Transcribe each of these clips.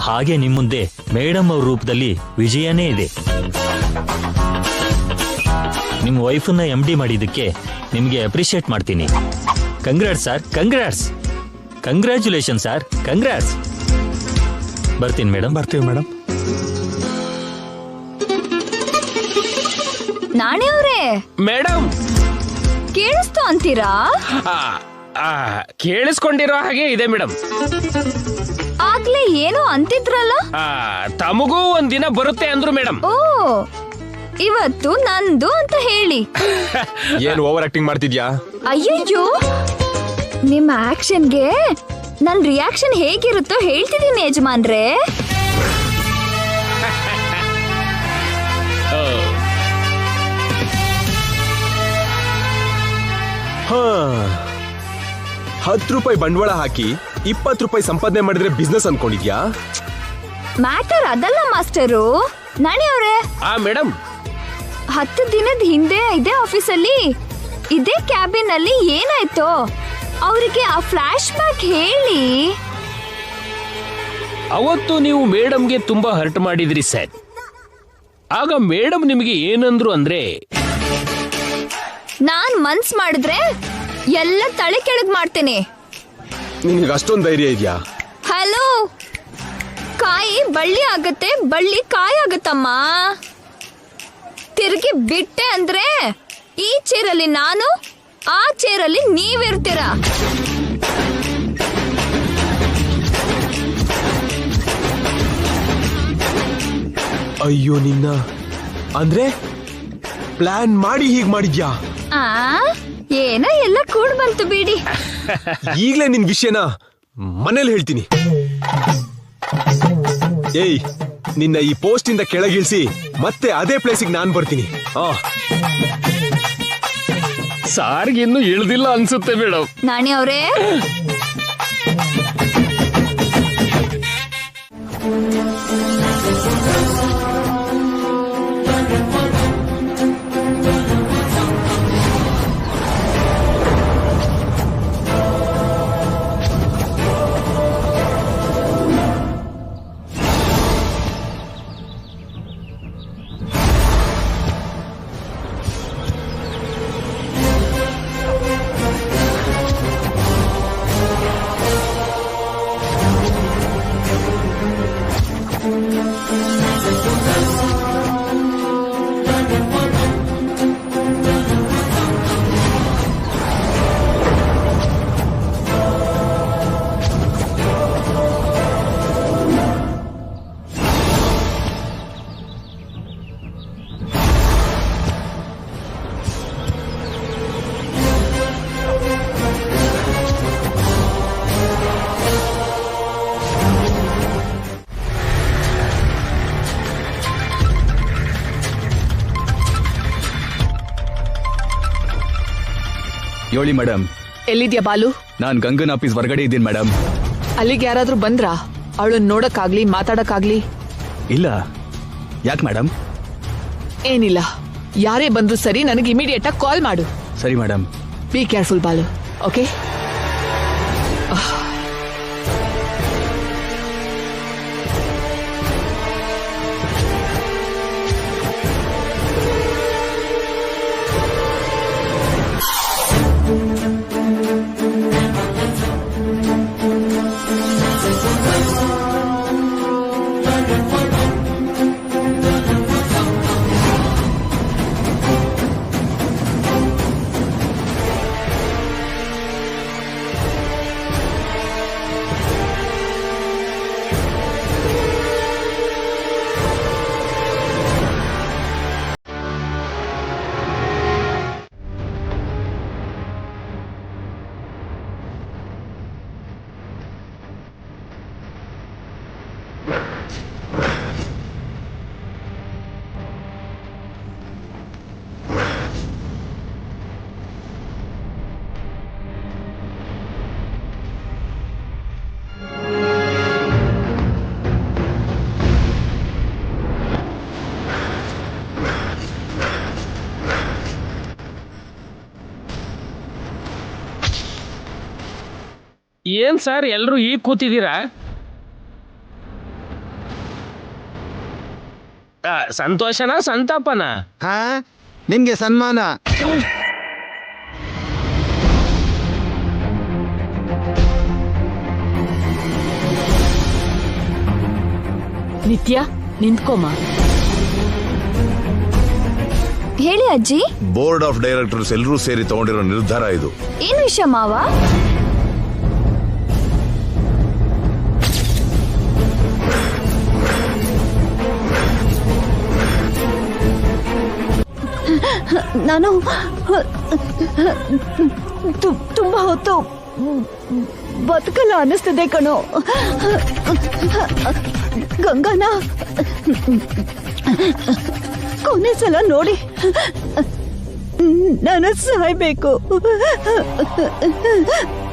ಹಾಗೆ ನಿಮ್ಮ ಮುಂದೆ ಮೇಡಮ್ ಅವ್ರ ರೂಪದಲ್ಲಿ ವಿಜಯನೇ ಇದೆ. ನಿಮ್ಮ ವೈಫನ್ನ MD ಮಾಡಿದ್ದಕ್ಕೆ ನಿಮಗೆ ಅಪ್ರಿಶಿಯೇಟ್ ಮಾಡ್ತೀನಿ. Congrats sir, congrats. Congratulation sir, congrats. ಬರ್ತೀನಿ ಮೇಡಮ್. ಬರ್ತೀವಿ ಮೇಡಮ್. ನಾಣಿ ಅವ್ರೆ ಮೇಡಮ್ ಕೇಳಿಸ್ತು ಅಂತೀರಾ? ಕೇಳಿಸ್ಕೊಂಡಿರೋ ಹಾಗೆ ಇದೆ ಮೇಡಮ್. ಆಗ್ಲೇ ಏನೋ ಅಂತಿದ್ರಲ್ಲ? ತಮಗೂ ಒಂದಿನ ಬರುತ್ತೆ ಅಂದ್ರು ಮೇಡಮ್. ಓ, ಇವತ್ತು ನಂದು ಅಂತ ಹೇಳಿ. ಏನು ಓವರ್ ಆಕ್ಟಿಂಗ್ ಮಾಡ್ತಿದ್ಯಾ? ಅಯ್ಯಯ್ಯೋ, ನಿಮ್ಮ ಆಕ್ಷನ್ಗೆ ನನ್ ರಿಯಾಕ್ಷನ್ ಹೇಗಿರುತ್ತೋ ಹೇಳ್ತಿದ್ದೀನಿ ಯಜಮಾನ್ರೆ. ₹10 ಬಂಡವಾಳ ಹಾಕಿ 20 ರೂಪಾಯಿ ಸಂಪಾದನೆ ಮಾಡಿದ್ರೆ ಬಿಸ್ನೆಸ್ ಅನ್ಕೊಂಡಿದ್ಯಾ? ಮ್ಯಾಟರ್ ಅದಲ್ಲ ಮಾಸ್ಟರು. ನಾಣಿ ಅವ್ರೆ, ಮೇಡಮ್ 10 ದಿನದ ಹಿಂದೆ ಇದೇ ಆಫೀಸಲ್ಲಿ ಇದೇ ಕ್ಯಾಬಿನ್ ಅಲ್ಲಿ ಏನಾಯ್ತೋ ಅವರಿಗೆ ಆ ಫ್ಲಾಶ್ ಬ್ಯಾಕ್ ಹೇಳಿ. ಅವತ್ತು ನೀವು ಮೇಡಮ್ಗೆ ತುಂಬಾ ಹರ್ಟ್ ಮಾಡಿದ್ರಿ ಸರ್. ಆಗ ಮೇಡಮ್ ನಿಮಗೆ ಏನಂದ್ರು ಅಂದ್ರೆ, ನಾನ್ ಮನ್ಸ್ ಮಾಡಿದ್ರೆ ಎಲ್ಲ ತಲೆ ಕೆಳಗ್ ಮಾಡ್ತೇನೆ. ನಿನಗೆ ಅಷ್ಟೊಂದು ಧೈರ್ಯ ಇದೆಯಾ? ಹಲೋ, ಕಾಯಿ ಬಳ್ಳಿ ಆಗತ್ತೆ, ಬಳ್ಳಿ ಕಾಯಿ ಆಗತ್ತಮ್ಮ. ತಿರುಗಿ ಬಿಟ್ಟೆ ಅಂದ್ರೆ ಈ ಚೇರಲ್ಲಿ ನಾನು, ಆ ಚೇರಲ್ಲಿ ನೀವಿರ್ತೀರ. ಅಯ್ಯೋ ನಿನ್ನ, ಅಂದ್ರೆ ಪ್ಲಾನ್ ಮಾಡಿ ಹೀಗ್ ಮಾಡಿದ್ಯಾ? ಏನೋ ಎಲ್ಲ ಕೂಡ್ ಬಂತು ಬಿಡಿ. ಈಗ್ಲೇ ನಿನ್ ವಿಷಯನ ಮನೇಲಿ ಹೇಳ್ತೀನಿ. ಏಯ್, ನಿನ್ನ ಈ ಪೋಸ್ಟ್ ಇಂದ ಕೆಳಗಿಳಿಸಿ ಮತ್ತೆ ಅದೇ ಪ್ಲೇಸಿಗೆ ನಾನ್ ಬರ್ತೀನಿ. ಸಾರ್ಗೆ ಇನ್ನು ಇಳ್ದಿಲ್ಲ ಅನ್ಸುತ್ತೆ ಮೇಡಮ್. ನಾಣಿ ಅವರೇ, ಹೇಳಿ ಮೇಡಮ್. ಎಲ್ಲಿದ್ಯಾ ಬಾಲು? ನಾನ್ ಗಂಗನ್ ಆಫೀಸ್ ಹೊರಗಡೆ ಇದ್ದೀನಿ ಮೇಡಮ್. ಅಲ್ಲಿಗೆ ಯಾರಾದ್ರೂ ಬಂದ್ರಾ? ಅವಳನ್ನ ನೋಡಕ್ಕಾಗ್ಲಿ ಮಾತಾಡಕ್ಕಾಗ್ಲಿ? ಇಲ್ಲ. ಯಾಕೆ ಮೇಡಮ್? ಏನಿಲ್ಲ, ಯಾರೇ ಬಂದ್ರು ಸರಿ, ನನಗೆ ಇಮಿಡಿಯೇಟ್ ಆಗಿ ಕಾಲ್ ಮಾಡು. ಸರಿ madam. Be careful Balu, okay? ಏನ್ ಸರ್ ಎಲ್ರು ಈಗ ಕೂತಿದ್ದೀರಾ? ಸಂತೋಷನಾ ಸಂತಾಪನಾ? ಹಾ ನಿಮ್ಗೆ ಸನ್ಮಾನ. ನಿತ್ಯ ನಿಂತ್ಕೊಮ್ಮ. ಹೇಳಿ ಅಜ್ಜಿ. ಬೋರ್ಡ್ ಆಫ್ ಡೈರೆಕ್ಟರ್ಸ್ ಎಲ್ಲರೂ ಸೇರಿ ತಗೊಂಡಿರೋ ನಿರ್ಧಾರ ಇದು. ಏನ್ ವಿಷಯ ಮಾವ? ನಾನು ತುಂಬಾ ಹೊತ್ತು ಬದುಕಲ್ಲ ಅನ್ನಿಸ್ತಿದೆ ಕಣೋ. ಗಂಗಾನ ಕೊನೆ ಸಲ ನೋಡಿ ನಾನು ಸಾಯ್ಬೇಕು.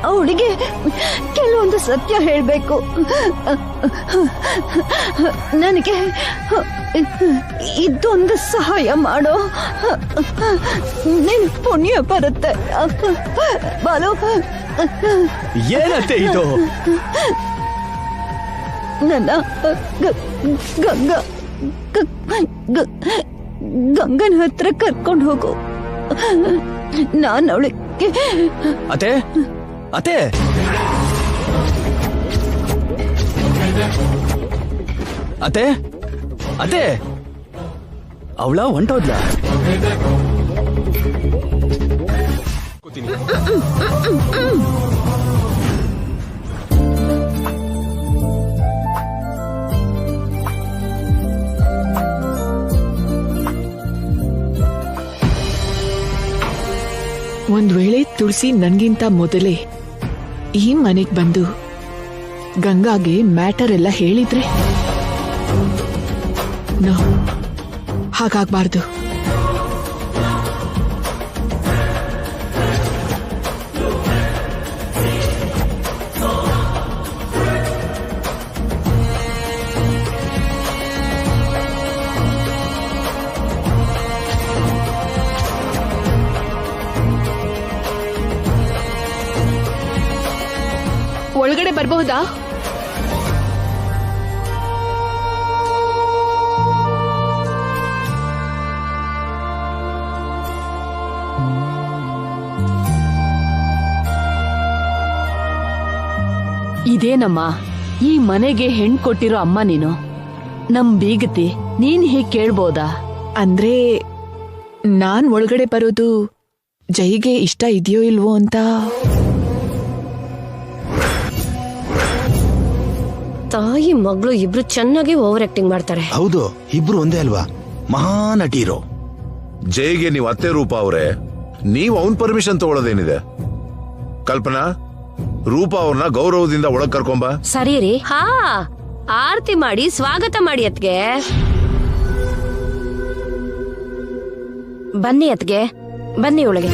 ಅವಳಿಗೆ ಕೆಲವೊಂದು ಸತ್ಯ ಹೇಳ್ಬೇಕು. ನನಗೆ ಇದೊಂದು ಸಹಾಯ ಮಾಡೋ. ನಿನ್ ಪುಣ್ಯ ಬರುತ್ತೆ ಬಾಲು. ಏನತ್ತೆ ಇದು? ನನ್ನ ಗಂಗನ ಹತ್ರ ಕರ್ಕೊಂಡು ಹೋಗು. ನಾನು ಅವಳಿಗೆ ಅತ್ತೆ ಅತ್ತೆ ಅತ್ತೆ ಅತ್ತೆ ಅವಳ ಹೊಂಟೋದ್ಲ? ಒಂದ್ ವೇಳೆ ತುಳಸಿ ನನ್ಗಿಂತ ಮೊದಲೇ ಈ ಮನೆಗ್ ಬಂದು ಗಂಗಾಗೆ ಮ್ಯಾಟರ್ ಎಲ್ಲ ಹೇಳಿದ್ರೆ ನೋ, ಹಾಗಾಗ್ಬಾರ್ದು. ಒಳಗಡೆ ಬರಬಹುದಾ? ಇದೇನಮ್ಮ, ಈ ಮನೆಗೆ ಹೆಣ್ ಕೊಟ್ಟಿರೋ ಅಮ್ಮ ನೀನು. ನಮ್ ಬೀಗತಿ ನೀನ್ ಹೀಗ್ ಕೇಳ್ಬೋದಾ? ಅಂದ್ರೆ ನಾನ್ ಒಳಗಡೆ ಬರೋದು ಜೈಗೆ ಇಷ್ಟ ಇದೆಯೋ ಇಲ್ವೋ ಅಂತ. ತಾಯಿ ಮಗಳು ಇಬ್ರು ಚೆನ್ನಾಗಿ ಓವರ್ ಆಕ್ಟಿಂಗ್ ಮಾಡ್ತಾರೆ. ಹೌದು, ಇಬ್ರು ಒಂದೇ ಅಲ್ವಾ? ಮಹಾನಟಿರು. ಜೈಗೆ ನೀವು ಅತ್ತೆ ರೂಪ ಅವ್ರೆ, ನೀವು ಅವನ್ ಪರ್ಮಿಷನ್ ತಗೊಳ್ಳೋದೇನಿದೆ? ಕಲ್ಪನಾ, ರೂಪ ಅವ್ರನ್ನ ಗೌರವದಿಂದ ಒಳಗ್ ಕರ್ಕೊಂಬ. ಸರಿ ರೀ. ಹಾ, ಆರತಿ ಮಾಡಿ ಸ್ವಾಗತ ಮಾಡಿ ಅತ್ಗೆ. ಬನ್ನಿ ಅತ್ಗೆ, ಬನ್ನಿ ಒಳಗೆ.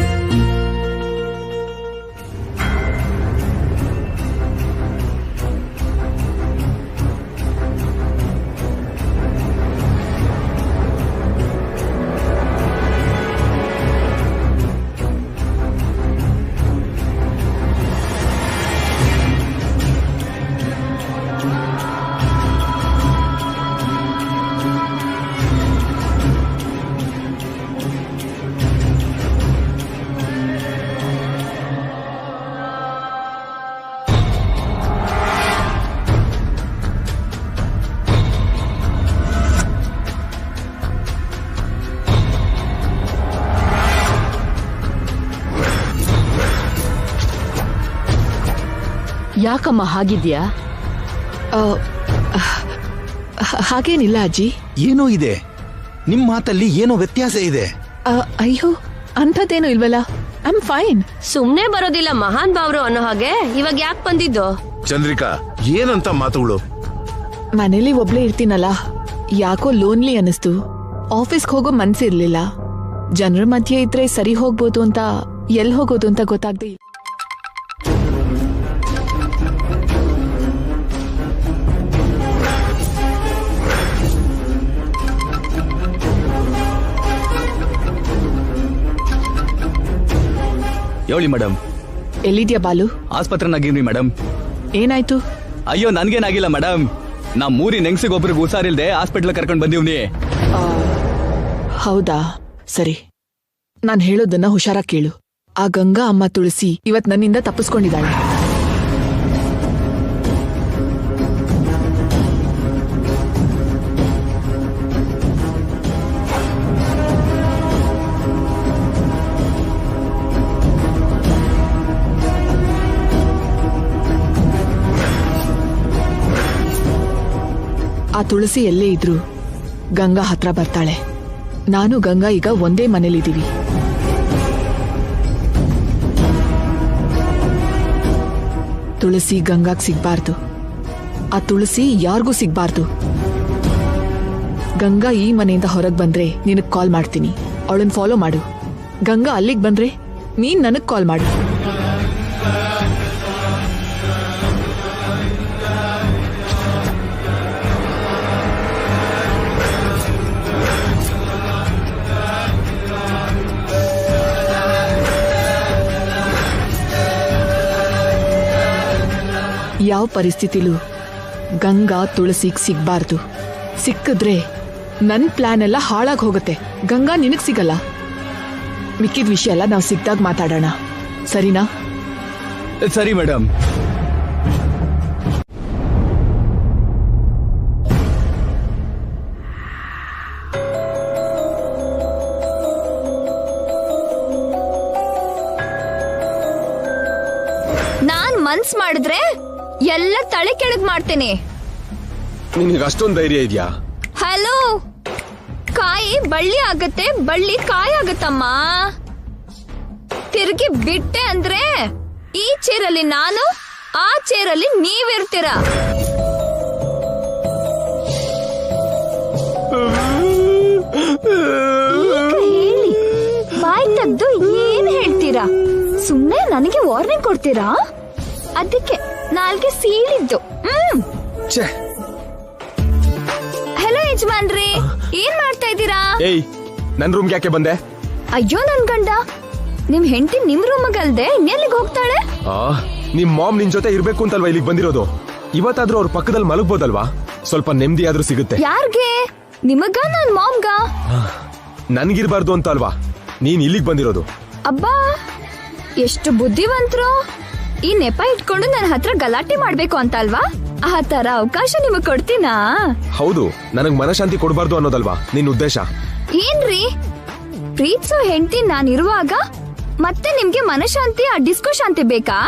ಯಾಕಮ್ಮ ಹಾಗಿದ್ಯಾ? ಹಾಗೇನಿಲ್ಲ ಅಜ್ಜಿ. ಏನೋ ಇದೆ, ನಿಮ್ ಮಾತಲ್ಲಿ ಏನೋ ವ್ಯತ್ಯಾಸ ಇದೆ. ಅಯ್ಯೋ, ಅಂಥದ್ದೇನು ಇಲ್ವಲ್ಲ. I am fine. ಸುಮ್ನೆ ಬರೋದಿಲ್ಲ ಮಹಾನ್ ಭಾವ್ರು ಅನ್ನೋ ಹಾಗೆ ಇವಾಗ ಯಾಕೆ ಬಂದಿದ್ದು? ಚಂದ್ರಿಕಾ, ಏನಂತ ಮಾತುಗಳು? ಮನೇಲಿ ಒಬ್ಳೇ ಇರ್ತೀನಲ್ಲ, ಯಾಕೋ ಲೋನ್ಲಿ ಅನಿಸ್ತು. ಆಫೀಸ್ಗೆ ಹೋಗೋ ಮನ್ಸಿರ್ಲಿಲ್ಲ. ಜನರ ಮಧ್ಯೆ ಇದ್ರೆ ಸರಿ ಹೋಗ್ಬೋದು ಅಂತ ಎಲ್ಲಿ ಹೋಗೋದು ಅಂತ ಗೊತ್ತಾಗ್ದೆ. ಹೇಳಿ ಮೇಡಮ್, ಎಲ್ಲಿದ್ಯಾ ಬಾಲು? ಆಸ್ಪತ್ರೆನಾಗಿವ್ರಿ ಮೇಡಮ್. ಏನಾಯ್ತು? ಅಯ್ಯೋ ನನ್ಗೇನಾಗಿಲ್ಲ ಮೇಡಮ್. ನಮ್ ಮೂರಿ ನೆಂಗ್ಸಿಗೆ ಒಬ್ರಿಗೆ ಹುಷಾರಿಲ್ದೆ ಹಾಸ್ಪಿಟ್ಲ್ ಕರ್ಕೊಂಡ್ ಬಂದಿವ್ನಿ. ಹೌದಾ, ಸರಿ. ನಾನ್ ಹೇಳೋದನ್ನ ಹುಷಾರಾಗಿ ಕೇಳು. ಆ ಗಂಗಾ ಅಮ್ಮ ತುಳಸಿ ಇವತ್ ನನ್ನಿಂದ ತಪ್ಪಿಸ್ಕೊಂಡಿದ್ದಾಳೆ. ಆ ತುಳಸಿ ಎಲ್ಲೇ ಇದ್ರು ಗಂಗಾ ಹತ್ರ ಬರ್ತಾಳೆ. ನಾನು ಗಂಗಾ ಈಗ ಒಂದೇ ಮನೇಲಿದ್ದೀವಿ. ತುಳಸಿ ಗಂಗಾಗ್ ಸಿಗ್ಬಾರ್ದು. ಆ ತುಳಸಿ ಯಾರಿಗೂ ಸಿಗ್ಬಾರ್ದು. ಗಂಗಾ ಈ ಮನೆಯಿಂದ ಹೊರಗ್ ಬಂದ್ರೆ ನಿನಗ್ ಕಾಲ್ ಮಾಡ್ತೀನಿ. ಅವಳನ್ ಫಾಲೋ ಮಾಡು. ಗಂಗಾ ಅಲ್ಲಿಗ್ ಬಂದ್ರೆ ನೀನ್ ನನಗ್ ಕಾಲ್ ಮಾಡು. ಯಾವ ಪರಿಸ್ಥಿತಿಲೂ ಗಂಗಾ ತುಳಸಿಗ್ ಸಿಗ್ಬಾರ್ದು. ಸಿಕ್ಕಿದ್ರೆ ನನ್ ಪ್ಲಾನ್ ಎಲ್ಲ ಹಾಳಾಗ್ ಹೋಗುತ್ತೆ. ಗಂಗಾ ನಿನಗ್ ಸಿಗಲ್ಲ. ಮಿಕ್ಕಿದ ವಿಷಯ ಎಲ್ಲ ನಾವು ಸಿಕ್ದಾಗ ಮಾತಾಡೋಣ, ಸರಿನಾ? ಸರಿ ಮೇಡಮ್. ನಾನ್ ಮನ್ಸ್ ಮಾಡಿದ್ರೆ ಎಲ್ಲ ತಲೆ ಕೆಳಗ್ ಮಾಡ್ತೇನೆ. ನಿನಗೆ ಅಷ್ಟೊಂದು ಧೈರ್ಯ ಇದೆಯಾ? ಹಲೋ, ಕಾಯಿ ಬಳ್ಳಿ ಆಗತ್ತೆ, ಬಳ್ಳಿ ಕಾಯಿ ಆಗತ್ತಮ್ಮ. ತಿರುಗಿ ಬಿಟ್ಟೆ ಅಂದ್ರೆ ಈ ಚೇರಲ್ಲಿ ನಾನು, ಆ ಚೇರಲ್ಲಿ ನೀವಿರ್ತೀರ. ಹೇಳಿ, ಬಾಯ್ ತೆಗ್ದು ಏನ್ ಹೇಳ್ತೀರಾ? ಸುಮ್ನೆ ನನಗೆ ವಾರ್ನಿಂಗ್ ಕೊಡ್ತೀರಾ? ಅದಕ್ಕೆ ನಾಲ್ಗೆ ಸೀಳಿದ್ದು. ಹಲೋ ಯಜಮಾನ್ರಿ, ಏನ್ ಮಾಡ್ತಾ ಇದ್ದೀರಾ? ಏಯ್, ನನ್ ರೂಮ್ಗೆ ಯಾಕೆ ಬಂದೆ? ಅಯ್ಯೋ ನನ್ ಗಂಡ, ನಿಮ್ ಹೆಂಡತಿ ನಿಮ್ ರೂಮಗಲ್ದೆ ಇನ್ನೆಲ್ಲಿಗೆ ಹೋಗ್ತಾಳೆ? ನಿಮ್ ಮಾಮ್ ನಿನ್ ಜೊತೆ ಇರ್ಬೇಕು ಅಂತಲ್ವಾ ಇಲ್ಲಿಗೆ ಬಂದಿರೋದು? ಇವತ್ತಾದ್ರೂ ಅವ್ರ ಪಕ್ಕದಲ್ಲಿ ಮಲಗ್ಬೋದಲ್ವಾ? ಸ್ವಲ್ಪ ನೆಮ್ಮದಿ ಆದ್ರೂ ಸಿಗುತ್ತೆ. ಯಾರ್ಗೆ? ನಿಮಗ ನನ್ ಮಾಮ್ಗ? ನನ್ಗಿರ್ಬಾರ್ದು ಅಂತ ಅಲ್ವಾ ನೀನ್ ಇಲ್ಲಿಗೆ ಬಂದಿರೋದು? ಅಬ್ಬಾ, ಎಷ್ಟು ಬುದ್ಧಿವಂತರು. ಈ ನೆಪ ಇಟ್ಕೊಂಡು ನನ್ನ ಹತ್ರ ಗಲಾಟೆ ಮಾಡ್ಬೇಕು ಅಂತ ಅಲ್ವಾ? ಆ ತರ ಅವಕಾಶ ನಿಮಗ್ ಕೊಡ್ತೀನಾ? ಹೌದು, ನನಗ್ ಮನಶಾಂತಿ ಕೊಡ್ಬಾರ್ದು ಅನ್ನೋದಲ್ವಾ ನಿನ್ ಉದ್ದೇಶ? ಏನ್ರಿ, ಪ್ರೀತ್ಸೋ ಹೆಂಡತಿ ನಾನಿರುವಾಗ ಮತ್ತೆ ನಿಮ್ಗೆ ಮನಶಾಂತಿ, ಆ ಡಿಸ್ಕೋ ಶಾಂತಿ ಬೇಕಾ?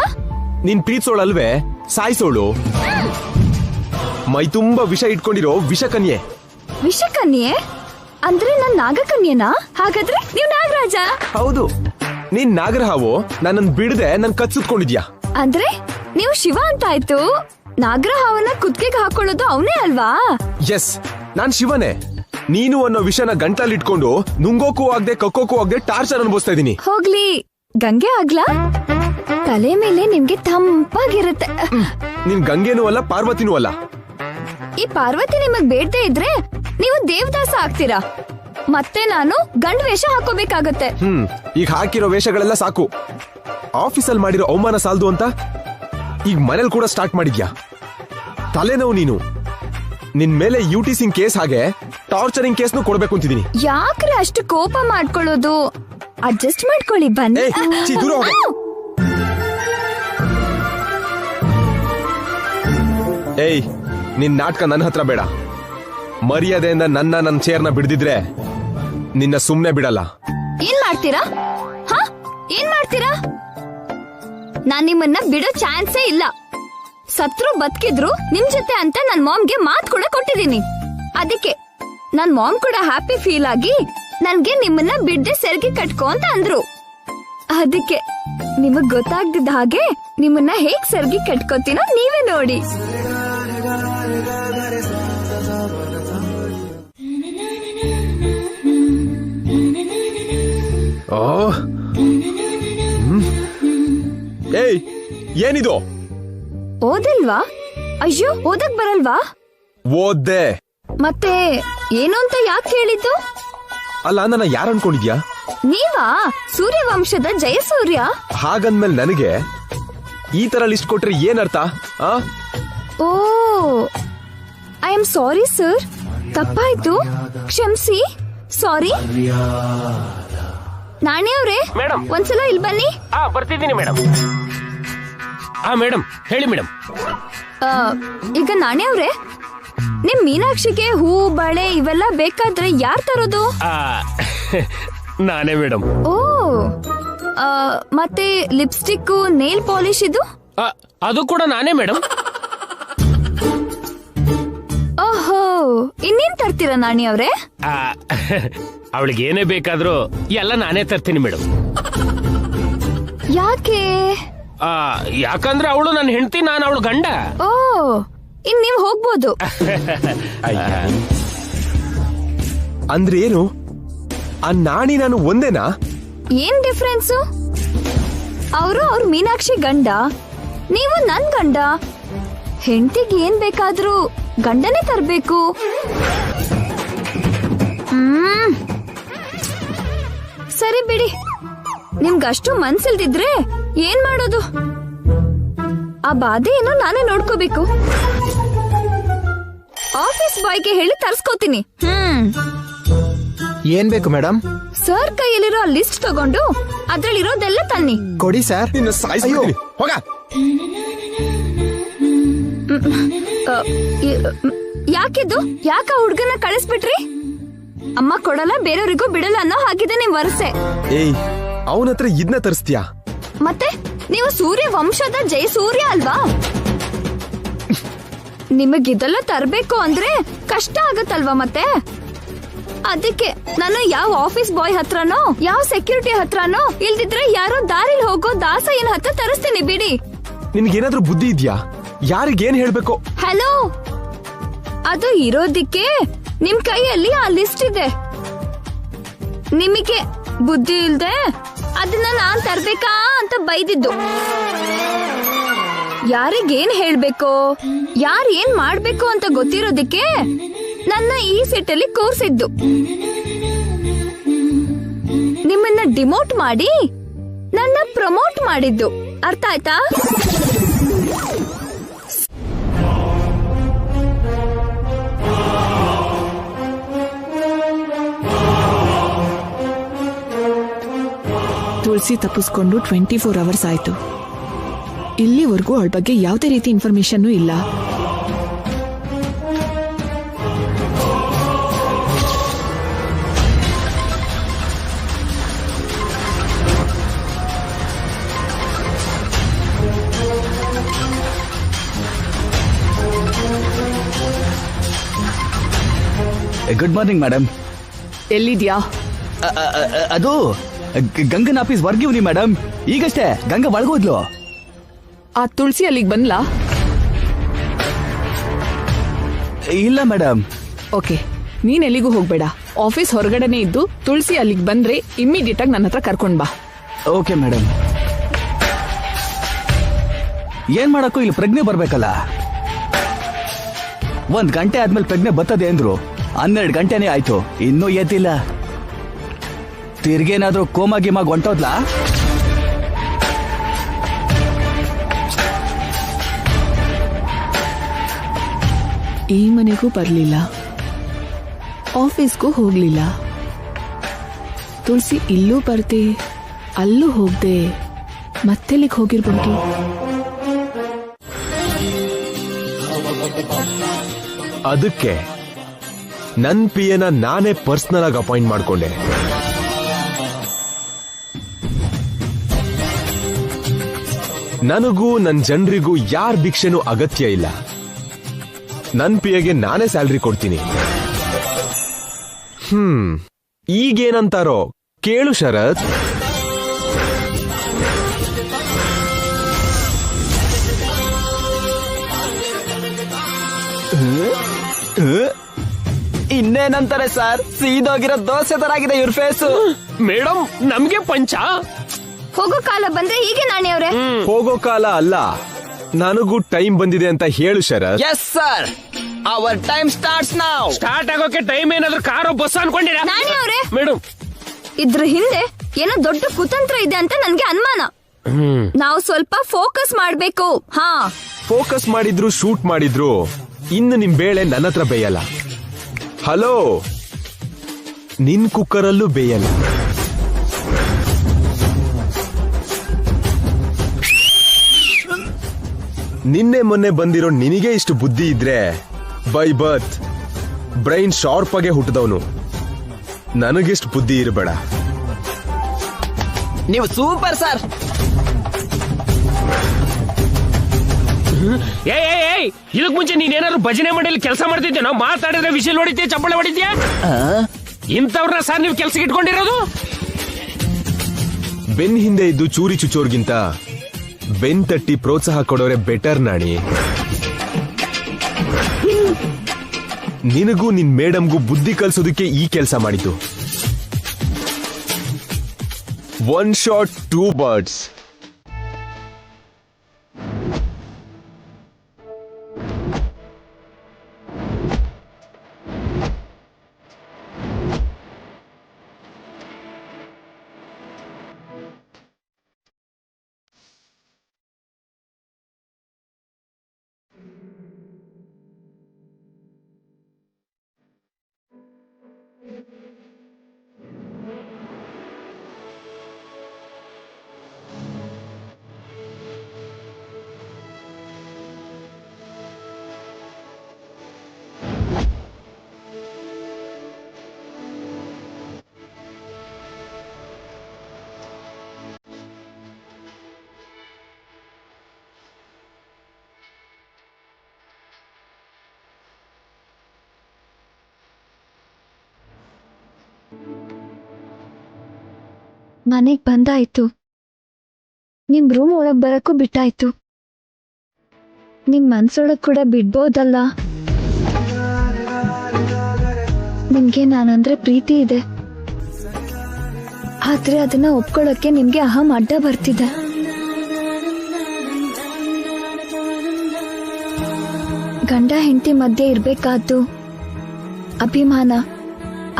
ನೀನ್ ಪ್ರೀತ್ಸೋಳಲ್ವೇ, ಸಾಯಿಸೋಳು. ಮೈ ತುಂಬಾ ವಿಷ ಇಟ್ಕೊಂಡಿರೋ ವಿಷಕನ್ಯೆ. ವಿಷಕನ್ಯೆ ಅಂದ್ರೆ ನಾನ್ ನಾಗಕನ್ಯೆನಾ? ಹಾಗಾದ್ರೆ ನೀವ್ ನಾಗರಾಜ? ಹೌದು, ನೀನ್ ನಾಗರಹಾವು. ನನ್ನನ್ ಬಿಡದೆ ನನ್ ಕಚ್ಚಿಟ್ಕೊಂಡಿದ್ಯಾ. ಅಂದ್ರೆ ನೀವು ಶಿವ ಅಂತ ಆಯ್ತು. ನಾಗರಹಾವನ್ನ ಕುತ್ತಿಗೆಗೆ ಹಾಕೊಳ್ಳೋದು ಅವನೇ ಅಲ್ವಾ? ಎಸ್, ನಾನ್ ಶಿವನೇ. ನೀನು ಅನ್ನೋ ವಿಷನ ಗಂಟಲ್ಲಿ ಇಟ್ಕೊಂಡು ನುಂಗೋಕು ಆಗದೆ ಕಕ್ಕೋಕು ಆಗದೆ ಟಾರ್ಚರ್ ಅನುಭವಿಸ್ತಾ ಇದೀನಿ. ಹೋಗ್ಲಿ, ಗಂಗೆ ಆಗ್ಲಾ? ತಲೆ ಮೇಲೆ ನಿಮ್ಗೆ ತಂಪಾಗಿರುತ್ತೆ. ನೀನ್ ಗಂಗೆನೂ ಅಲ್ಲ, ಪಾರ್ವತಿನೂ ಅಲ್ಲ. ಈ ಪಾರ್ವತಿ ನಿಮಗ್ ಬೇಡದೆ ಇದ್ರೆ ನೀವು ದೇವದಾಸ ಆಗ್ತೀರಾ. ಮತ್ತೆ ನಾನು ಗಂಡ್ ವೇಷ ಹಾಕೋಬೇಕಾಗತ್ತೆ. ಈಗ ಹಾಕಿರೋ ವೇಷಗಳೆಲ್ಲ ಸಾಕು. ಆಫೀಸಲ್ಲಿ ಮಾಡಿರೋ ಅವಮಾನ ಸಾಲ್ದು ಅಂತ ಈಗ ಮನೇಲಿ ಕೂಡ ಸ್ಟಾರ್ಟ್ ಮಾಡಿದ್ಯಾ? ತಲೆನೋವು ನೀನು. ನಿನ್ ಮೇಲೆ ಯುಟಿಸಿಂಗ್ ಕೇಸ್ ಹಾಗೆ ಟಾರ್ಚರಿಂಗ್ ಕೇಸ್ನು ಕೊಡ್ಬೇಕು ಅಂತಿದೀನಿ. ಯಾಕ್ರೆ ಅಷ್ಟು ಕೋಪ ಮಾಡ್ಕೊಳ್ಳೋದು? ಅಡ್ಜಸ್ಟ್ ಮಾಡ್ಕೊಳ್ಳಿ, ಬನ್ನಿ. ಏಯ್, ನಿನ್ ನಾಟಕ ನನ್ನ ಹತ್ರ ಬೇಡ. ಮರ್ಯಾದೆಯಿಂದ ನನ್ನ ಚೇರ್ನ ಬಿಡ್ದಿದ್ರೆ ನಿನ್ನ ಸುಮ್ನೆ ಬಿಡಲ್ಲ. ಏನ್ ಮಾಡ್ತೀರಾ? ಏನ್ ಮಾಡ್ತೀರಾ? ನಾನ್ ನಿಮ್ಮನ್ನ ಬಿಡೋ ಚಾನ್ಸೇ ಇಲ್ಲ. ಸತ್ರು ಬದುಕಿದ್ರು ನಿಮ್ ಜೊತೆ ಅಂತ ನನ್ ಮಾಮ್ಗೆ ಮಾತ್ ಕೂಡ ಕೊಟ್ಟಿದ್ದೀನಿ. ಅದಕ್ಕೆ ನನ್ ಮಾಮ್ ಕೂಡ ಹ್ಯಾಪಿ ಫೀಲ್ ಆಗಿ ನನ್ಗೆ ನಿಮ್ಮನ್ನ ಬಿಡ್ದೆ ಸೆರ್ಗಿ ಕಟ್ಕೋ ಅಂತ ಅಂದ್ರು. ಅದಕ್ಕೆ ನಿಮಗ್ ಗೊತ್ತಾಗ್ದಿದ್ದ ಹಾಗೆ ನಿಮ್ಮನ್ನ ಹೇಗ್ ಸೆರ್ಗಿ ಕಟ್ಕೋತೀನೋ ನೀವೇ ನೋಡಿ. ಏಯ್, ಏನಿದು? ಓದಿಲ್ವಾ? ಅಯ್ಯೋ, ಓದಕ್ ಬರಲ್ವಾ? ಓದ್ದೆ. ಮತ್ತೆ ಏನು ಅಂತ ಯಾಕೆ ಹೇಳಿದ್ದು? ಅಲ್ಲ, ನನ್ನ ಯಾರು ಅನ್ಕೊಂಡಿದ್ಯಾ? ನೀವಾ? ಸೂರ್ಯವಂಶದ ಜಯಸೂರ್ಯ? ಹಾಗಂದ್ಮೇಲೆ ನನಗೆ ಈ ತರ ಲಿಸ್ಟ್ ಕೊಟ್ರೆ ಏನರ್ಥ? ಓ ಐ ಆಮ್ ಸಾರಿ ಸರ್, ತಪ್ಪಾಯ್ತು, ಕ್ಷಮಿಸಿ, ಸಾರಿ. ನಾಣಿ ಅವ್ರೆ, ಮೇಡಮ್ ಒಂದ್ಸಲ ಇಲ್ಲಿ ಬನ್ನಿ. ಬರ್ತಿದ್ದೀನಿ ಮೇಡಮ್. ಮೇಡಮ್ ಹೇಳಿ ಮೇಡಮ್. ಈಗ ನಾಣಿ ಅವ್ರೆ, ನಿಮ್ ಮೀನಾಕ್ಷಿಗೆ ಹೂ ಬಳೆ ಇವೆಲ್ಲ ಬೇಕಾದ್ರೆ ಯಾರ್ ತರೋದು? ನಾನೇ ಮೇಡಮ್. ಓ ಮತ್ತೆ ಲಿಪ್ಸ್ಟಿಕ್, ನೇಲ್ ಪಾಲಿಶ್ ಇದು? ಅದು ಕೂಡ ನಾನೇ ಮೇಡಮ್. ಓಹೋ, ಇನ್ನೇನ್ ತರ್ತೀರಾ ನಾಣಿ ಅವ್ರೆ? ಅವಳಿಗೆ ಏನೇ ಬೇಕಾದ್ರೂ ಎಲ್ಲ ನಾನೇ ತರ್ತೀನಿ ಮೇಡಮ್. ಯಾಕೆ? ಯಾಕಂದ್ರೆ ಅವಳು ನನ್ನ ಹೆಂಡತಿ, ನಾನು ಅವಳು ಗಂಡ. ಓ, ಇನ್ ನೀವ್ ಹೋಗ್ಬೋದು. ಅಂದ್ರೆ ಏನು? ಆ ನಾಣಿ ನಾನು ಒಂದೇನಾ? ಏನ್ ಡಿಫ್ರೆನ್ಸು? ಅವರು ಅವ್ರ ಮೀನಾಕ್ಷಿ ಗಂಡ, ನೀವು ನನ್ ಗಂಡ. ಹೆಂಡತಿಗೆ ಏನ್ ಬೇಕಾದ್ರೂ ಗಂಡನೇ ತರ್ಬೇಕು. ಸರಿ ಬಿಡಿ, ನಿಮ್ಗಷ್ಟು ಮನ್ಸಿಲ್ದಿದ್ರೆ ಏನ್ ಮಾಡೋದು? ಆ ಬಾಧೆ ಏನೋ ನಾನೇ ನೋಡ್ಕೋಬೇಕು. ಆಫೀಸ್ ಬಾಯ್ಗೆ ಹೇಳಿ ತರ್ಸ್ಕೋತೀನಿ. ಏನ್ ಬೇಕು ಮೇಡಮ್? ಸರ್ ಕೈಯಲ್ಲಿರೋ ಲಿಸ್ಟ್ ತಗೊಂಡು ಅದ್ರಲ್ಲಿರೋದೆಲ್ಲ ತನ್ನಿ. ಕೊಡಿ ಸರ್. ನಿನ್ನ ಸಾಯಿಸ್ಬಿಡ್ತೀನಿ. ಹೋಗ. ಯಾಕಿದ್ದು? ಯಾಕ ಹುಡ್ಗನ ಕಳಿಸ್ಬಿಟ್ರಿ? ಅಮ್ಮ ಕೊಡಲ್ಲ, ಬೇರೆಯವ್ರಿಗೂ ಬಿಡಲ್ಲ ಅನ್ನೋ ಹಾಗಿದೆ ನಿಮ್ ವರಸೆ. ಏಯ್, ಅವನ ಹತ್ರ ಇದನ್ನ ತರಿಸ್ತೀಯಾ? ಮತ್ತೆ ನೀವು ಸೂರ್ಯ ವಂಶದ ಜಯಸೂರ್ಯ ಅಲ್ವಾ? ನಿಮಗಿದೆಲ್ಲ ತರ್ಬೇಕು ಅಂದ್ರೆ ಕಷ್ಟ ಆಗತ್ತಲ್ವಾ? ಮತ್ತೆ ಅದಕ್ಕೆ ನಾನು ಯಾವ ಆಫೀಸ್ ಬಾಯ್ ಹತ್ರನೋ, ಯಾವ ಸೆಕ್ಯೂರಿಟಿ ಹತ್ರನೋ, ಇಲ್ದಿದ್ರೆ ಯಾರೋ ದಾರಿಲ್ ಹೋಗೋ ದಾಸಯ್ಯನ ಹತ್ರ ತರಿಸ್ತೀನಿ ಬಿಡಿ. ನಿನ್ಗೇನಾದ್ರೂ ಬುದ್ಧಿ ಇದ್ಯಾ? ಯಾರಿಗೇನ್ ಹೇಳ್ಬೇಕು? ಹಲೋ, ಅದು ಇರೋದಿಕ್ಕೆ ನಿಮ್ ಕೈಯಲ್ಲಿ ಆ ಲಿಸ್ಟ್ ಇದೆ. ನಿಮಗೆ ಬುದ್ಧಿ ಇಲ್ದೆ ಅದನ್ನ ನಾನ್ ತರ್ಬೇಕಾ ಅಂತ ಬೈದಿದ್ದು. ಯಾರಿಗೇನ್ ಹೇಳ್ಬೇಕು, ಯಾರ್ ಏನ್ ಮಾಡ್ಬೇಕು ಅಂತ ಗೊತ್ತಿರೋದಿಕ್ಕೆ ನನ್ನ ಈ ಸೆಟ್ಟಲ್ಲಿ ಕೂರ್ಸಿದ್ದು. ನಿಮ್ಮನ್ನ ಡಿಮೋಟ್ ಮಾಡಿ ನನ್ನ ಪ್ರಮೋಟ್ ಮಾಡಿದ್ದು. ಅರ್ಥ ಆಯ್ತಾ? ತುಳಸಿ ತಪ್ಪಿಸ್ಕೊಂಡು 24 ಅವರ್ಸ್ ಆಯ್ತು. ಇಲ್ಲಿವರೆಗೂ ಅವಳ ಬಗ್ಗೆ ಯಾವುದೇ ರೀತಿ ಇನ್ಫಾರ್ಮೇಶನ್ ಇಲ್ಲ. Good morning madam. ಎಲ್ಲಿದ್ಯಾ? ಅದು ಗಂಗನ ಆಫೀಸ್ ವರ್ಗಿವ್ನಿ ಮೇಡಮ್. ಈಗಷ್ಟೇ ಗಂಗಾ ಒಳಗೋದ್ಲು. ಆ ತುಳಸಿ ಅಲ್ಲಿಗೆ ಬಂದ್ಲಾ? ಇಲ್ಲ ಮೇಡಮ್. ಓಕೆ, ನೀನ್ ಎಲ್ಲಿಗೂ ಹೋಗ್ಬೇಡ. ಆಫೀಸ್ ಹೊರಗಡೆನೆ ಇದ್ದು ತುಳಸಿ ಅಲ್ಲಿಗೆ ಬಂದ್ರೆ ಇಮ್ಮಿಡಿಯೇಟ್ ಆಗಿ ನನ್ನ ಹತ್ರ ಕರ್ಕೊಂಡ್ ಬಾ. Okay madam. ಏನ್ ಮಾಡಕ್ಕೂ ಇಲ್ಲಿ ಪ್ರಜ್ಞೆ ಬರ್ಬೇಕಲ್ಲ. 1 ಗಂಟೆ ಆದ್ಮೇಲೆ ಪ್ರಜ್ಞೆ ಬರ್ತದೆ ಅಂದ್ರು. 12 ಗಂಟೆನೇ ಆಯ್ತು, ಇನ್ನೂ ಎದ್ದಿಲ್ಲ. ತಿರ್ಗೇನಾದ್ರೂ ಕೋಮ ಗಿಮಾಗ್ ಹೊಂಟೋದ್ಲಾ? ಈ ಮನೆಗೂ ಬರ್ಲಿಲ್ಲ, ಆಫೀಸ್ಗೂ ಹೋಗ್ಲಿಲ್ಲ. ತುಳಸಿ ಇಲ್ಲೂ ಬರ್ದೆ ಅಲ್ಲೂ ಹೋಗ್ದೆ ಮತ್ತೆಲ್ಲಿಗೆ ಹೋಗಿರ್ಬಹುದು? ಅದಕ್ಕೆ ನನ್ ಪಿಯನ ನಾನೇ ಪರ್ಸನಲ್ ಆಗಿ ಅಪಾಯಿಂಟ್ ಮಾಡ್ಕೊಂಡೆ. ನನಗೂ ನನ್ ಜನರಿಗೂ ಯಾರ ಭಿಕ್ಷೆನೂ ಅಗತ್ಯ ಇಲ್ಲ. ನನ್ ಪಿಯಗೆ ನಾನೇ ಸ್ಯಾಲ್ರಿ ಕೊಡ್ತೀನಿ. ಈಗೇನಂತಾರೋ ಕೇಳು ಶರತ್. ಇನ್ನೇನಂತಾರೆ ಸರ್, ಸೀದೋಗಿರೋ ದೋಸೆ ತರ ಆಗಿದೆ ಇವ್ರ ಫೇಸ್. ಮೇಡಮ್ ನಮ್ಗೆ ಪಂಚ ಹೋಗೋ ಕಾಲ ಬಂದ್ರೆ ಹೀಗೆ ನಾಣಿ ಅವ್ರೆ. ಹೋಗೋ ಕಾಲ ಅಲ್ಲ, ನನಗೂ ಟೈಮ್ ಬಂದಿದೆ ಅಂತ ಹೇಳು Sharath. Yes sir, our time starts now. Start ಆಗೋಕೆ ಟೈಮ್ ಏನಾದ್ರೂ ಕಾರೋ ಬಸ್ ಅನ್ಕೊಂಡಿರ? ನಾಣಿ ಅವ್ರೆ, ಮೇಡಮ್ ಇದ್ರ ಹಿಂದೆ ಏನೋ ದೊಡ್ಡ ಕುತಂತ್ರ ಇದೆ ಅಂತ ನನ್ಗೆ ಅನುಮಾನ. ನಾವು ಸ್ವಲ್ಪ ಫೋಕಸ್ ಮಾಡ್ಬೇಕು. ಹಾ, ಫೋಕಸ್ ಮಾಡಿದ್ರು ಶೂಟ್ ಮಾಡಿದ್ರು ಇನ್ನು ನಿಮ್ ಬೇಳೆ ನನ್ನ ಹತ್ರ ಬೇಯಲ್ಲ. ಹಲೋ, ನಿನ್ ಕುಕ್ಕರಲ್ಲೂ ಬೇಯಲ್ಲ. ನಿನ್ನೆ ಮೊನ್ನೆ ಬಂದಿರೋ ನಿನಗೆ ಇಷ್ಟು ಬುದ್ಧಿ ಇದ್ರೆ ಬೈ ಬರ್ತ್ ಬ್ರೈನ್ ಶಾರ್ಪ್ ಆಗಿ ಹುಟ್ಟಿದವನು. ನನಗಿಷ್ಟು ಬುದ್ಧಿ ಇರಬೇಡ. ನೀವು ಸೂಪರ್ ಸರ್. ಇದಕ್ ಮುಂಚೆ ನೀನೇನಾದ್ರು ಭಜನೆ ಮಂಡಳಿ ಕೆಲಸ ಮಾಡ್ತಿದ್ದೆ, ನಾವು ಮಾತಾಡಿದ್ರೆ ವಿಷಲ್ ಹೊಡಿತೀಯ, ಚಪ್ಪಳೆ ಹೊಡಿತೀಯ. ಇಂಥವ್ರನ್ನ ಸರ್ ನೀವು ಕೆಲ್ಸಕ್ಕೆ ಇಟ್ಕೊಂಡಿರೋದು? ಬೆನ್ ಹಿಂದೆ ಇದ್ದು ಚೂರಿ ಚುಚ್ಚೋರ್ಗಿಂತ ಬೆನ್ ತಟ್ಟಿ ಪ್ರೋತ್ಸಾಹ ಕೊಡೋರೆ ಬೆಟರ್ ನಾಣಿ. ನಿನಗೂ ನಿನ್ ಮೇಡಮ್ಗೂ ಬುದ್ಧಿ ಕಲ್ಸೋದಕ್ಕೆ ಈ ಕೆಲಸ ಮಾಡಿದ್ದು. 1 shot 2 birds. ಮನೆಗ್ ಬಂದಾಯ್ತು. ನಿಮ್ ರೂಮ್ ಒಳಗ್ ಬರಕ್ಕೂ ಬಿಟ್ಟಾಯ್ತು. ನಿಮ್ ಮನ್ಸೊಳಗ್ ಕೂಡ ಬಿಡ್ಬೋದಲ್ಲ. ನಿಮ್ಗೆ ನಾನಂದ್ರೆ ಪ್ರೀತಿ ಇದೆ, ಆದ್ರೆ ಅದನ್ನ ಒಪ್ಕೊಳ್ಳೋಕೆ ನಿಮ್ಗೆ ಅಹಂ ಅಡ್ಡ ಬರ್ತಿದೆ. ಗಂಡ ಹೆಂಡತಿ ಮಧ್ಯೆ ಇರ್ಬೇಕಾದ್ದು ಅಭಿಮಾನ,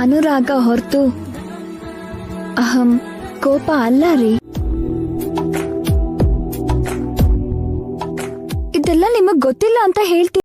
ಅನುರಾಗ ಹೊರತು ಅಹಂ, ಕೋಪ ಅಲ್ಲ ರೀ. ಇದೆಲ್ಲ ನಿಮಗ್ ಗೊತ್ತಿಲ್ಲ ಅಂತ ಹೇಳ್ತೀನಿ.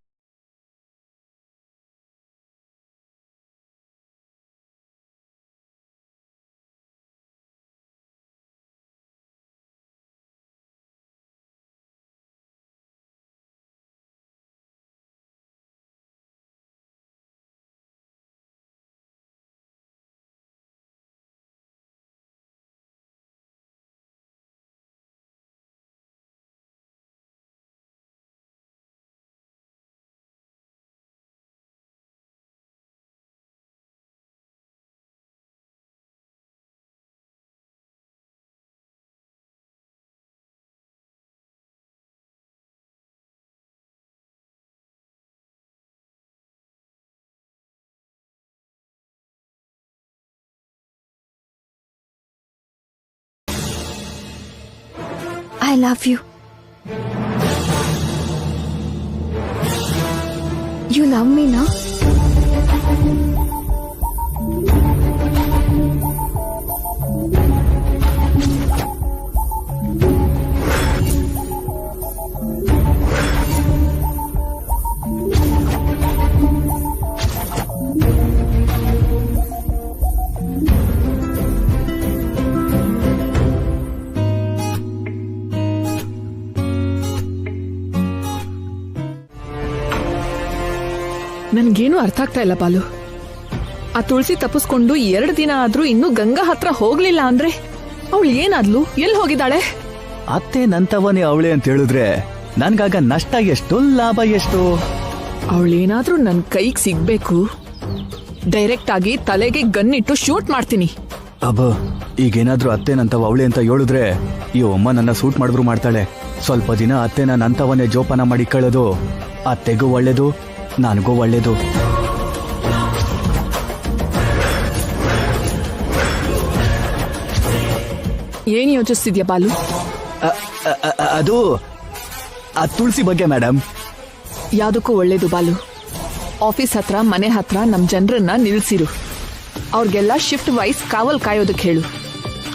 I love you. You love me, na? ನನ್ಗೇನು ಅರ್ಥ ಆಗ್ತಾ ಇಲ್ಲ ಬಾಲು. ಆ ತುಳಸಿ ತಪ್ಪಿಸ್ಕೊಂಡು 2 ದಿನ ಆದ್ರೂ ಇನ್ನೂ ಗಂಗಾ ಹತ್ರ ಹೋಗ್ಲಿಲ್ಲ ಅಂದ್ರೆ ಅವಳು ಏನಾದ್ಲು, ಎಲ್ಲಿ ಹೋಗಿದ್ದಾಳೆ? ಅತ್ತೆ ನಂತವನೇ ಅವಳೆ ಅಂತ ಹೇಳಿದ್ರೆ ನನ್ಗಾಗ ನಷ್ಟ ಎಷ್ಟು, ಲಾಭ ಎಷ್ಟು? ಅವಳೇನಾದ್ರೂ ನನ್ ಕೈಗೆ ಸಿಗ್ಬೇಕು, ಡೈರೆಕ್ಟ್ ಆಗಿ ತಲೆಗೆ ಗನ್ನಿಟ್ಟು ಶೂಟ್ ಮಾಡ್ತೀನಿ. ಅಬ್ಬ, ಈಗೇನಾದ್ರೂ ಅತ್ತೆ ನಂತವ ಅವಳೆ ಅಂತ ಹೇಳಿದ್ರೆ ಈ ಅಮ್ಮ ನನ್ನ ಸೂಟ್ ಮಾಡಿದ್ರು ಮಾಡ್ತಾಳೆ. ಸ್ವಲ್ಪ ದಿನ ಅತ್ತೆನ ನಂತವನೇ ಜೋಪಾನ ಮಾಡಿ ಕಳೆದು ಅತ್ತೆಗೂ ಒಳ್ಳೇದು, ನನಗೂ ಒಳ್ಳೇದು. ಏನ್ ಯೋಚಿಸ್ತಿದ್ಯಾ ಬಾಲು? ಅದು ಆ ತುಳಸಿ ಬಗ್ಗೆ ಮೇಡಮ್. ಯಾವ್ದಕ್ಕೂ ಒಳ್ಳೇದು ಬಾಲು. ಆಫೀಸ್ ಹತ್ರ, ಮನೆ ಹತ್ರ ನಮ್ ಜನರನ್ನ ನಿಲ್ಸಿರು. ಅವ್ರಿಗೆಲ್ಲ ಶಿಫ್ಟ್ ವೈಸ್ ಕಾವಲ್ ಕಾಯೋದಕ್ಕೆ ಹೇಳು.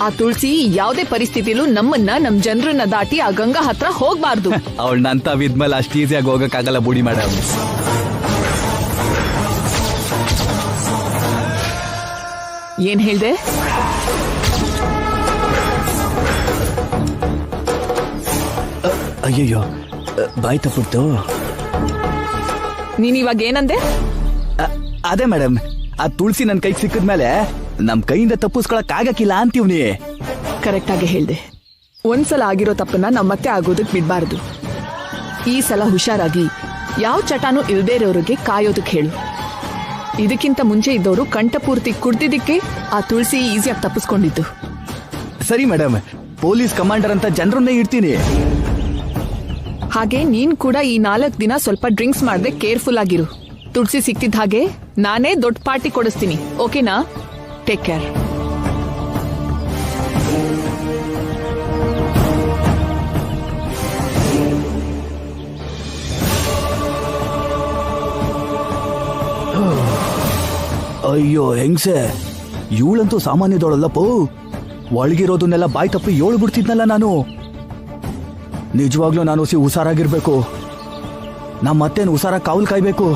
ಆ ತುಳಸಿ ಯಾವುದೇ ಪರಿಸ್ಥಿತಿಲೂ ನಮ್ ಜನರನ್ನ ದಾಟಿ ಆ ಗಂಗಾ ಹತ್ರ ಹೋಗ್ಬಾರ್ದು. ಅವಳನ್ನಂತ ವಿದ್ಮೇಲೆ ಅಷ್ಟು ಈಸಿಯಾಗಿ ಹೋಗಕ್ಕಾಗಲ್ಲ ಬುಡಿ ಮೇಡಮ್. ಏನ್ ಹೇಳ್ದೆ? ಅಯ್ಯಯ್ಯೋ ಬಾಯ್ ತಪ್ಪಿಡ್ತು. ನೀನ್ ಇವಾಗ ಏನಂದೆ? ಅದೇ ಮೇಡಮ್, ಆ ತುಳಸಿ ನನ್ ಕೈಗೆ ಸಿಕ್ಕಿದ್ಮೇಲೆ ನಮ್ ಕೈಯಿಂದ ತಪ್ಪಿಸ್ಕೊಳಕ್ ಆಗಕ್ಕಿಲ್ಲ ಅಂತೀವ್ನಿ. ಕರೆಕ್ಟ್ ಆಗಿ ಹೇಳ್ದೆ. ಒಂದ್ಸಲ ಆಗಿರೋ ತಪ್ಪನ್ನ ನಾವ್ ಮತ್ತೆ ಆಗೋದಕ್ ಬಿಡ್ಬಾರ್ದು. ಈ ಸಲ ಹುಷಾರಾಗಿ ಯಾವ ಚಟಾನು ಇಲ್ದೇ ಇರೋರಿಗೆ ಕಾಯೋದಕ್ ಹೇಳು. ಇದಕ್ಕಿಂತ ಮುಂಚೆ ಇದ್ದವರು ಕಂಠಪೂರ್ತಿ ಕುಡ್ದಿದ್ದಕ್ಕೆ ಆ ತುಳಸಿ ಈಸಿಯಾಗಿ ತಪ್ಪಿಸ್ಕೊಂಡಿದ್ದು. ಸರಿ ಮೇಡಮ್, ಪೊಲೀಸ್ ಕಮಾಂಡರ್ ಅಂತ ಜನರನ್ನೇ ಇಡ್ತೀನಿ. ಹಾಗೆ ನೀನ್ ಕೂಡ ಈ 4 ದಿನ ಸ್ವಲ್ಪ ಡ್ರಿಂಕ್ಸ್ ಮಾಡದೆ ಕೇರ್ಫುಲ್ ಆಗಿರು. ತುಳಸಿ ಸಿಕ್ತಿದ್ದ ಹಾಗೆ ನಾನೇ ದೊಡ್ಡ ಪಾರ್ಟಿ ಕೊಡಿಸ್ತೀನಿ, ಓಕೆನಾ? Take care. ಅಯ್ಯೋ ಹೆಂಗ್ಸೆ, ಇವಳಂತೂ ಸಾಮಾನ್ಯದವಳಲ್ಲಪ್ಪೋ. ಒಳಗಿರೋದನ್ನೆಲ್ಲ ಬಾಯ್ ತಪ್ಪಿ ಏಳು ಬಿಡ್ತಿದ್ನಲ್ಲ ನಾನು. ನಿಜವಾಗ್ಲೂ ನಾನು ಹುಷಾರಾಗಿರ್ಬೇಕು. ನಮ್ಮ ಮತ್ತೇನು ಹುಷಾರ ಕಾವಲ್ ಕಾಯ್ಬೇಕು.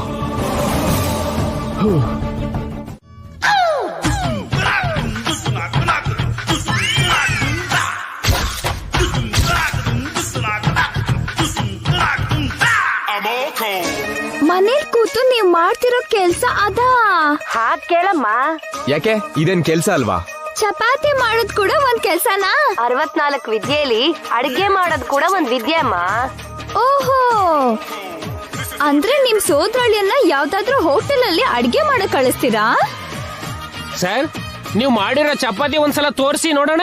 ಮನೇಲಿ ಕೂತು ನೀವ್ ಮಾಡ್ತಿರೋ ಕೆಲ್ಸ ಅದಾ? ಹಾಗ್ ಕೇಳಮ್ಮ. ಯಾಕೆ ಇದೇನ್ ಕೆಲ್ಸ ಅಲ್ವಾ? ಚಪಾತಿ ಮಾಡೋದ್ ಕೂಡ ಒಂದ್ ಕೆಲ್ಸನಾ? 64 ವಿದ್ಯೆಯಲ್ಲಿ ಅಡಿಗೆ ಮಾಡೋದ್ ಕೂಡ ಒಂದ್ ವಿದ್ಯೆ ಅಮ್ಮ. ಓಹೋ, ಅಂದ್ರೆ ನಿಮ್ ಸೋದರಳಿಯನ್ನ ಯಾವ್ದಾದ್ರು ಹೋಟೆಲ್ ಅಲ್ಲಿ ಅಡ್ಗೆ ಮಾಡಕ್ ಕಳಿಸ್ತೀರಾ? ಸರ್, ನೀವು ಮಾಡಿರೋ ಚಪಾತಿ ಒಂದ್ಸಲ ತೋರಿಸಿ ನೋಡೋಣ.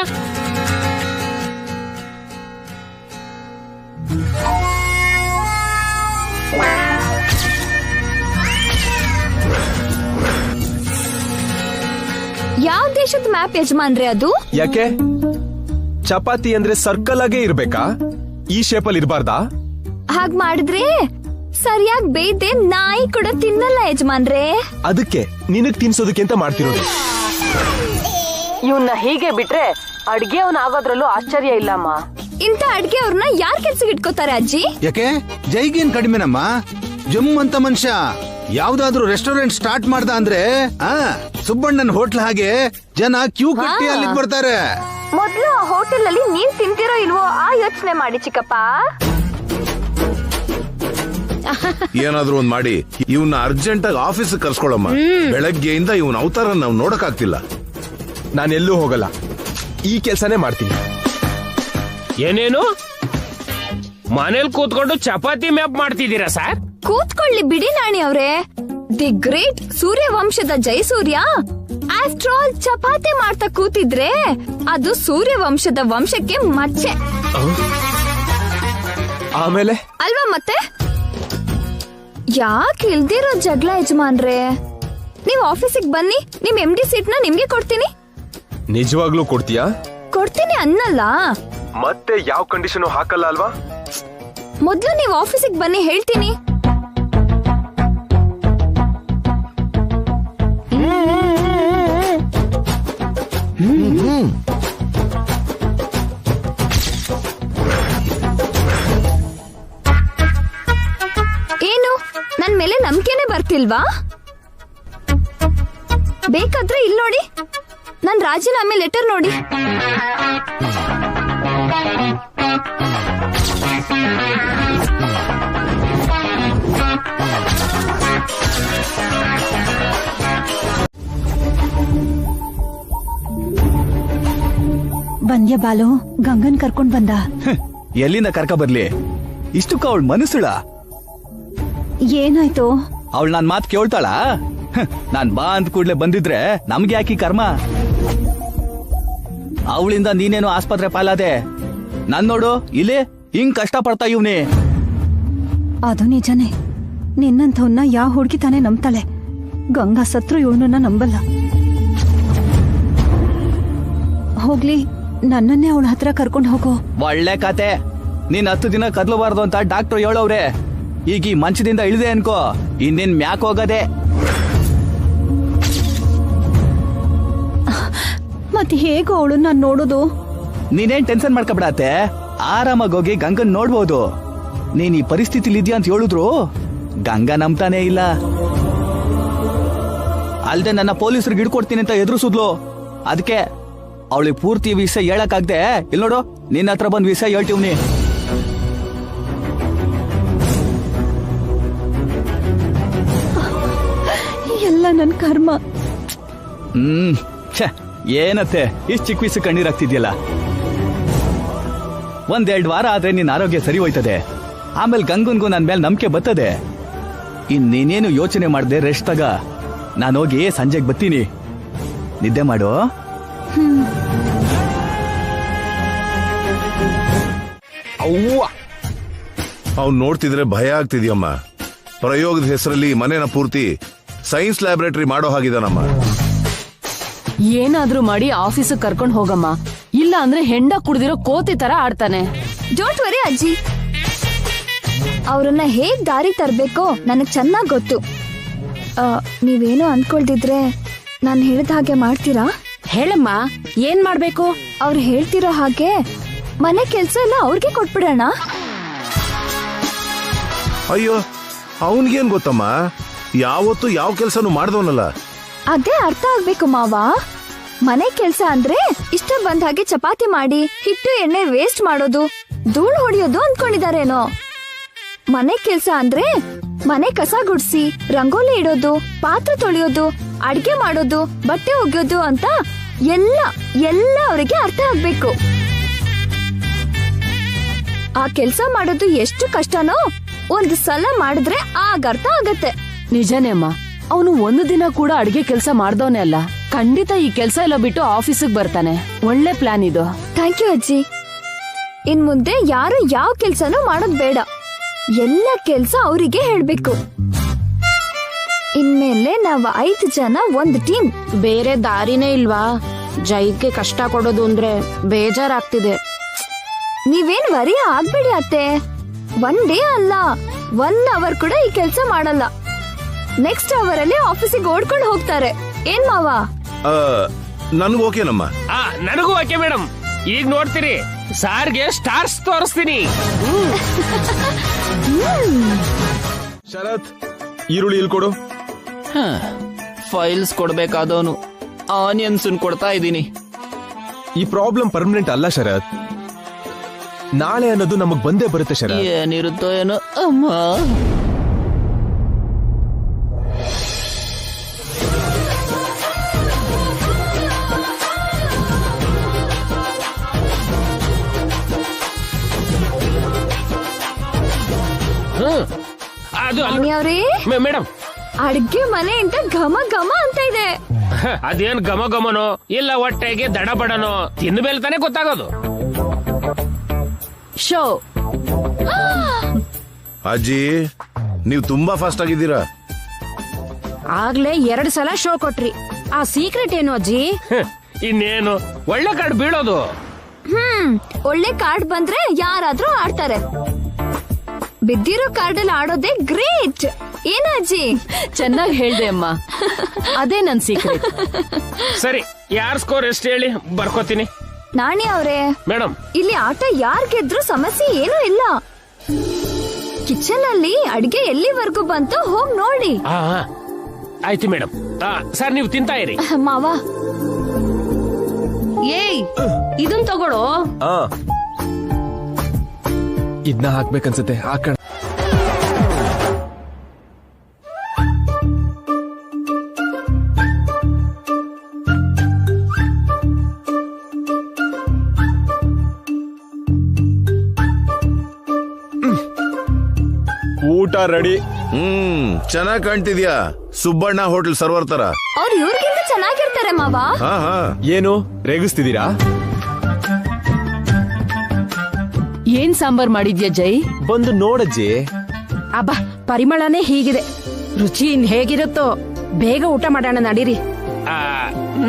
ಯಾವ ದೇಶದ ಮ್ಯಾಪ್ ಯಜಮಾನ್ರೆ ಅದು? ಯಾಕೆ ಚಪಾತಿ ಅಂದ್ರೆ ಸರ್ಕಲ್ ಆಗೇ ಇರ್ಬೇಕಾ? ಈ ಶೇಪ್ ಅಲ್ಲಿ ಇರಬಾರ್ದಾ? ಹಾಗ್ ಮಾಡಿದ್ರೆ ಸರಿಯಾಗಿ ಬೇಯ್ದೆ ನಾಯಿ ಕೂಡ ತಿನ್ನಲ್ಲ ಯಜಮಾನ್ರೆ. ಅದಕ್ಕೆ ನಿನಗ್ ತಿನ್ಸೋದಕ್ಕೆ ಅಂತ ಮಾಡ್ತಿರೋದು. ಇವನ್ನ ಹೀಗೆ ಬಿಟ್ರೆ ಅಡ್ಗೆ ಅವನ್ ಆಗೋದ್ರಲ್ಲೂ ಆಶ್ಚರ್ಯ ಇಲ್ಲಮ್ಮ. ಇಂತ ಅಡ್ಗೆ ಅವ್ರನ್ನ ಯಾರ್ ಕೆಲ್ಸಕ್ಕೆ ಇಟ್ಕೋತಾರೆ ಅಜ್ಜಿ? ಯಾಕೆ ಜೈಗೇನ್ ಕಡಿಮೆನಮ್ಮ? ಜಮ್ ಅಂತ ಮನುಷ್ಯ ಯಾವ್ದಾದ್ರು ರೆಸ್ಟೋರೆಂಟ್ ಸ್ಟಾರ್ಟ್ ಮಾಡ್ದ ಅಂದ್ರೆ ಸುಬ್ಬಣ್ಣನ್ ಹೋಟ್ಲ್ ಹಾಗೆ ಜನ ಕ್ಯೂ ಕಟ್ಟಿ ಅಲ್ಲಿಗೆ ಬರ್ತಾರೆ. ಮೊದ್ಲು ಆ ಹೋಟೆಲ್ ಅಲ್ಲಿ ನೀವ್ ತಿಂತಿರೋ ಇಲ್ವೋ ಆ ಯೋಚನೆ ಮಾಡಿ ಚಿಕ್ಕಪ್ಪ. ಏನಾದ್ರೂ ಒಂದ್ ಮಾಡಿ ಇವನ್ನ ಅರ್ಜೆಂಟ್ ಆಗಿ ಆಫೀಸ್ ಕರ್ಸ್ಕೊಳಮ್ಮ. ಬೆಳಗ್ಗೆಯಿಂದ ಇವನ್ ಅವತಾರ ನಾವ್ ನೋಡಕ್ ಆಗ್ತಿಲ್ಲ. ನಾನೆಲ್ಲೂ ಹೋಗಲ್ಲ, ಈ ಕೆಲ್ಸನೇ ಮಾಡ್ತೀನಿ. ಏನೇನು ಮನೇಲಿ ಕೂತ್ಕೊಂಡು ಚಪಾತಿ ಮ್ಯಾಪ್ ಮಾಡ್ತಿದ್ದೀರಾ ಸರ್? ಕೂತ್ಕೊಳ್ಳಿ ಬಿಡಿ ನಾಣಿ ಅವ್ರೆ. ದಿ ಗ್ರೇಟ್ ಸೂರ್ಯವಂಶದ ಜಯಸೂರ್ಯ ಆಫ್ಟರ್ ಆಲ್ ಚಪಾತಿ ಮಾಡ್ತಾ ಕೂತಿದ್ರೆ ಅದು ಸೂರ್ಯವಂಶದ ವಂಶಕ್ಕೆ ಮಚ್ಚೆ ಆಮೇಲೆ ಅಲ್ವಾ? ಮತ್ತೆ ಯಾಕೆ ಇಲ್ದಿರೋ ಜಗಳ ಯಜಮಾನ್ರೆ? ನೀವ್ ಆಫೀಸಿಗೆ ಬನ್ನಿ, ನಿಮ್ MD ಸೀಟ್ನ ನಿಮ್ಗೆ ಕೊಡ್ತೀನಿ. ನಿಜವಾಗ್ಲೂ ಕೊಡ್ತೀಯಾ? ಕೊಡ್ತೀನಿ ಅನ್ನಲ್ಲ. ಮತ್ತೆ ಯಾವ ಕಂಡೀಷನ್ ಹಾಕಲ್ಲ ಅಲ್ವಾ? ಮೊದ್ಲು ನೀವ್ ಆಫೀಸಿಗೆ ಬನ್ನಿ, ಹೇಳ್ತೀನಿ. ಏನು ನನ್ ಮೇಲೆ ನಂಬಿಕೆನೆ ಬರ್ತಿಲ್ವಾ? ಬೇಕಾದ್ರೆ ಇಲ್ಲಿ ನೋಡಿ, ನನ್ ರಾಜೀನಾಮೆ ಲೆಟರ್ ನೋಡಿ. ಬಂದ್ಯ ಬಾಲು, ಗಂಗನ್ ಕರ್ಕೊಂಡ್ ಬಂದ. ಎಲ್ಲಿಂದ ಕರ್ಕ ಬರ್ಲಿ? ಇಷ್ಟಕ್ಕ ಅವಳ ಮನಸ್ಸುಳ? ಏನಾಯ್ತು? ಅವಳು ನನ್ ಮಾತ್ ಕೇಳ್ತಾಳ? ನಾನ್ ಬಾ ಅಂದ ಕೂಡ್ಲೆ ಬಂದಿದ್ರೆ ನಮ್ಗೆ ಯಾಕಿ ಕರ್ಮ? ಅವಳಿಂದ ನೀನೇನು ಆಸ್ಪತ್ರೆ ಪಾಲಾದೆ. ನಾನ್ ನೋಡು ಇಲ್ಲಿ ಹಿಂಗ್ ಕಷ್ಟ ಪಡ್ತಾ ಇವ್ನಿ. ಅದು ನಿಜನೇ. ನಿನ್ನಂಥವನ್ನ ಯಾವ ಹುಡುಗಿ ತಾನೇ ನಂಬ್ತಾಳೆ? ಗಂಗಾ ಸತ್ರು ಇವನನ್ನ ನಂಬಲ್ಲ. ಹೋಗ್ಲಿ, ನನ್ನನ್ನೇ ಅವಳ ಹತ್ರ ಕರ್ಕೊಂಡು ಹೋಗೋ. ಒಳ್ಳೆ ಕತೆ. ನೀನ್ 10 ದಿನ ಕದ್ಲಬಾರ್ದು ಅಂತ ಡಾಕ್ಟರ್ ಹೇಳವ್ರೆ. ಈಗ ಈ ಮಂಚದಿಂದ ಇಳಿದೆ ಅನ್ಕೋ, ಇನ್ನೇನ್ ಮ್ಯಾಕ್ ಹೋಗದೆ. ಮತ್ತೆ ಹೇಗೋ ಅವಳು ನಾನ್ ನೋಡೋದು? ನೀನೇನ್ ಟೆನ್ಷನ್ ಮಾಡ್ಕೊಬಿಡತ್ತೆ, ಆರಾಮಾಗಿ ಹೋಗಿ ಗಂಗನ್ ನೋಡ್ಬೋದು. ನೀನ್ ಈ ಪರಿಸ್ಥಿತಿಲಿ ಇದೆಯಾ ಅಂತ ಹೇಳಿದ್ರು ಗಂಗಾ ನಂಬ್ತಾನೆ ಇಲ್ಲ. ಅಲ್ದೆ ನನ್ನ ಪೊಲೀಸರಿಗೆ ಹಿಡ್ಕೊಡ್ತೀನಿ ಅಂತ ಎದುರಿಸಿದ್ಲು. ಅದಕ್ಕೆ ಅವಳಿಗೆ ಪೂರ್ತಿ ವಿಷಯ ಹೇಳಕ್ಕಾಗ್ದೆ. ಇಲ್ಲಿ ನೋಡು, ನಿನ್ನ ಹತ್ರ ಬಂದ್ ವಿಷಯ ಹೇಳ್ತೀವ್ನಿ. ಎಲ್ಲ ನನ್ ಕರ್ಮ. ಏನತ್ತೆ ಇಷ್ಟು ಚಿಕ್ಕ ವಿಷಯ ಕಣ್ಣೀರಾಗ್ತಿದ್ಯಲ್ಲ. 1-2 ವಾರ ಆದ್ರೆ ನಿನ್ನ ಆರೋಗ್ಯ ಸರಿ ಹೋಯ್ತದೆ. ಆಮೇಲೆ ಗಂಗನ್ಗೂ ನನ್ ಮೇಲೆ ನಂಬಿಕೆ ಬರ್ತದೆ. ಇನ್ನೇನೇನು ಯೋಚನೆ ಮಾಡದೆ ರೆಸ್ಟ್ ತಗ. ನಾನು ಹೋಗಿ ಸಂಜೆಗೆ ಬರ್ತೀನಿ, ನಿದ್ದೆ ಮಾಡು. ಅವ್ವ, ಅವ್ನು ನೋಡ್ತಿದ್ರೆ ಭಯ ಆಗ್ತಿದ್ಯಮ್ಮ. ಪ್ರಯೋಗದ ಹೆಸರಲ್ಲಿ ಮನೇನ ಪೂರ್ತಿ ಸೈನ್ಸ್ ಲ್ಯಾಬೊರೇಟರಿ ಮಾಡೋ ಹಾಗಿದಾನಮ್ಮ. ಏನಾದ್ರೂ ಮಾಡಿ ಆಫೀಸ್ ಕರ್ಕೊಂಡ್ ಹೋಗಮ್ಮ, ಇಲ್ಲ ಅಂದ್ರೆ ಹೆಂಡ ಕುಡ್ದಿರೋ ಕೋತಿ ತರ ಆಡ್ತಾನೆ. ಡೋಂಟ್ ವರಿ ಅಜ್ಜಿ, ಅವ್ರನ್ನ ಹೇಗ್ ದಾರಿ ತರ್ಬೇಕೋ ನನಗ್ ಚೆನ್ನಾಗ್ ಗೊತ್ತು. ನೀವೇನೋ ಅನ್ಕೊಳ್ದಿದ್ರೆ ನಾನ್ ಹೇಳಿದ ಹಾಗೆ ಮಾಡ್ತೀರಾ? ಹೇಳಮ್ಮ, ಏನ್ ಮಾಡ್ಬೇಕು? ಅವ್ರು ಹೇಳ್ತಿರೋ ಹಾಗೆ ಮನೆ ಕೆಲ್ಸ ಎಲ್ಲ ಅವ್ರಿಗೆ ಕೊಟ್ಬಿಡೋಣ. ಅಯ್ಯೋ, ಅವನ್ಗೇನ್ ಗೊತ್ತಮ್ಮ, ಯಾವತ್ತು ಯಾವ ಕೆಲ್ಸನೂ ಮಾಡ್ದವನಲ್ಲ. ಅದೇ ಅರ್ಥ ಆಗ್ಬೇಕು ಮಾವ. ಮನೆ ಕೆಲ್ಸ ಅಂದ್ರೆ ಇಷ್ಟ ಬಂದ ಹಾಗೆ ಚಪಾತಿ ಮಾಡಿ ಹಿಟ್ಟು ಎಣ್ಣೆ ವೇಸ್ಟ್ ಮಾಡೋದು, ಧೂಳು ಹೊಡೆಯೋದು ಅನ್ಕೊಂಡಿದಾರೇನೋ. ಮನೆ ಕೆಲ್ಸ ಅಂದ್ರೆ ಮನೆ ಕಸ ಗುಡ್ಸಿ, ರಂಗೋಲಿ ಇಡೋದು, ಪಾತ್ರೆ ತೊಳೆಯೋದು, ಅಡ್ಗೆ ಮಾಡೋದು, ಬಟ್ಟೆ ಒಗೆಯೋದು ಅಂತ ಎಲ್ಲ ಎಲ್ಲ ಅವರಿಗೆ ಅರ್ಥ ಆಗ್ಬೇಕು. ಆ ಕೆಲ್ಸ ಮಾಡೋದು ಎಷ್ಟು ಕಷ್ಟನೋ ಒಂದು ಸಲ ಮಾಡಿದ್ರೆ ಆಗ ಅರ್ಥ ಆಗತ್ತೆ. ನಿಜನೇ ಅಮ್ಮ, ಅವನು ಒಂದು ದಿನ ಕೂಡ ಅಡ್ಗೆ ಕೆಲ್ಸ ಮಾಡ್ದವನೇ ಅಲ್ಲ. ಖಂಡಿತ ಈ ಕೆಲ್ಸ ಎಲ್ಲ ಬಿಟ್ಟು ಆಫೀಸಿಗೆ ಬರ್ತಾನೆ. ಒಳ್ಳೆ ಪ್ಲಾನ್ ಇದು. ಥ್ಯಾಂಕ್ ಯು ಅಜ್ಜಿ. ಇನ್ ಮುಂದೆ ಯಾರು ಯಾವ ಕೆಲ್ಸನೂ ಮಾಡೋದ್ ಬೇಡ, ಎಲ್ಲ ಕೆಲ್ಸ ಅವರಿಗೆ ಹೇಳ್ಬೇಕು. ಇನ್ಮೇಲೆ ನಾವ್ 5 ಜನ ಒಂದ್ ಟೀಮ್. ಬೇರೆ ದಾರಿನೇ ಇಲ್ವಾ? ಜೈಗೆ ಕಷ್ಟ ಕೊಡೋದು ಅಂದ್ರೆ ಬೇಜಾರಾಗ್ತಿದೆ. ನೀವೇನ್ ವರಿ ಆಗ್ಬೇಡಿ ಅತ್ತೆ. 1 ಡೇ ಅಲ್ಲ, 1 ಅವರ್ ಕೂಡ ಈ ಕೆಲ್ಸ ಮಾಡಲ್ಲ. ನೆಕ್ಸ್ಟ್ ಅವರ್ ಅಲ್ಲಿ ಆಫೀಸಿಗೆ ಓಡ್ಕೊಂಡು ಹೋಗ್ತಾರೆ. ಏನ್ ಮಾವ? ನನ್ಗೂ ಓಕೆನಮ್ಮ. ನನಗೂ ಓಕೆ ಮೇಡಮ್. ಈಗ ನೋಡ್ತೀರಿ, ಸಾರ್ಗೆ ಸ್ಟಾರ್ಸ್ ತೋರಿಸ್ತೀನಿ. ಶರತ್, ಈರುಳ್ಳಿ ಇಲ್ಲಿ ಕೊಡು. ಫೈಲ್ಸ್ ಕೊಡ್ಬೇಕಾದವನು ಆನಿಯನ್ಸ್ ಕೊಡ್ತಾ ಇದ್ದೀನಿ. ಈ ಪ್ರಾಬ್ಲಮ್ ಪರ್ಮನೆಂಟ್ ಅಲ್ಲ ಶರತ್, ನಾಳೆ ಅನ್ನೋದು ನಮಗ್ ಬಂದೇ ಬರುತ್ತೆ ಶರತ್. ಏನಿರುತ್ತೋ ಏನೋ ಅಮ್ಮ. ಅದು ಅವ್ರೇ ಮೇಡಮ್, ಅಡ್ಗೆ ಮನೆ ಅಂತ ಘಮ ಘಮ ಅಂತ ಇದೆ. ಅದೇನ್ ಘಮ ಘಮನೋ ಇಲ್ಲ ಹೊಟ್ಟೆಗೆ ದಡ ಬಡನೋ ತಿಂದ್ಮೇಲೆ ತಾನೇ ಗೊತ್ತಾಗೋದು. ಶೋ ಅಜ್ಜಿ, ನೀವು ತುಂಬಾ ಫಾಸ್ಟ್ ಆಗಿದ್ದೀರಾ. ಆಗ್ಲೇ 2 ಸಲ ಶೋ ಕೊಟ್ರಿ. ಆ ಸೀಕ್ರೆಟ್ ಏನು ಅಜ್ಜಿ? ಇನ್ನೇನು, ಒಳ್ಳೆ ಕಾರ್ಡ್ ಬೀಳೋದು. ಒಳ್ಳೆ ಕಾರ್ಡ್ ಬಂದ್ರೆ ಯಾರಾದ್ರೂ ಆಡ್ತಾರೆ. ಬಿದ್ದಿರೋ ಕಾರ್ಡಲ್ಲಿ ಆಡೋದೇ ಗ್ರೇಟ್. ಏನ ಅಜ್ಜಿ? ಚೆನ್ನಾಗಿ ಹೇಳ್ದೆ ಅಮ್ಮ, ಅದೇ ನನ್ ಸೀಕ್ರೆಟ್. ಸರಿ, ಯಾರ್ ಸ್ಕೋರ್ ಎಷ್ಟು ಹೇಳಿ ಬರ್ಕೋತೀನಿ. ನಾಣಿ ಅವರೇ ಮೇಡಮ್, ಇಲ್ಲಿ ಆಟ ಯಾರ್ ಗೆದ್ರು ಸಮಸ್ಯೆ ಏನೂ ಇಲ್ಲ. ಕಿಚನ್ ಅಲ್ಲಿ ಅಡ್ಗೆ ಎಲ್ಲಿವರೆಗೂ ಬಂತು ಹೋಗ್ ನೋಡಿ. ಆಯ್ತು ಮೇಡಮ್. ಸರ್, ನೀವು ತಿಂತಾ ಇರಿ. ಮಾವ, ಏಯ್ ಇದನ್ ತಗೊಳ್ಳೋ. ಇದನ್ನ ಹಾಕ್ಬೇಕನ್ಸುತ್ತೆ, ಹಾಕಣ. ಊಟ ರೆಡಿ. ಚೆನ್ನಾಗ್ ಕಾಣ್ತಿದ್ಯಾ, ಸುಬ್ಬಣ್ಣ ಹೋಟೆಲ್ ಸರ್ವರ್ ತರ. ಅವ್ರು ಇವ್ರಿಗಿಂತ ಚೆನ್ನಾಗಿರ್ತಾರೆ ಮಾವ. ಏನು ರೇಗಿಸ್ತಿದ್ದೀರಾ? ಏನ್ ಸಾಂಬಾರ್ ಮಾಡಿದ್ಯಾ ಜೈ? ಬಂದು ನೋಡಜ್ಜಿ. ಅಬ್ಬಾ, ಪರಿಮಳನೇ ಹೀಗಿದೆ. ರುಚಿ ಇನ್ ಹೇಗಿರುತ್ತೋ. ಬೇಗ ಊಟ ಮಾಡೋಣ ನಡೀರಿ.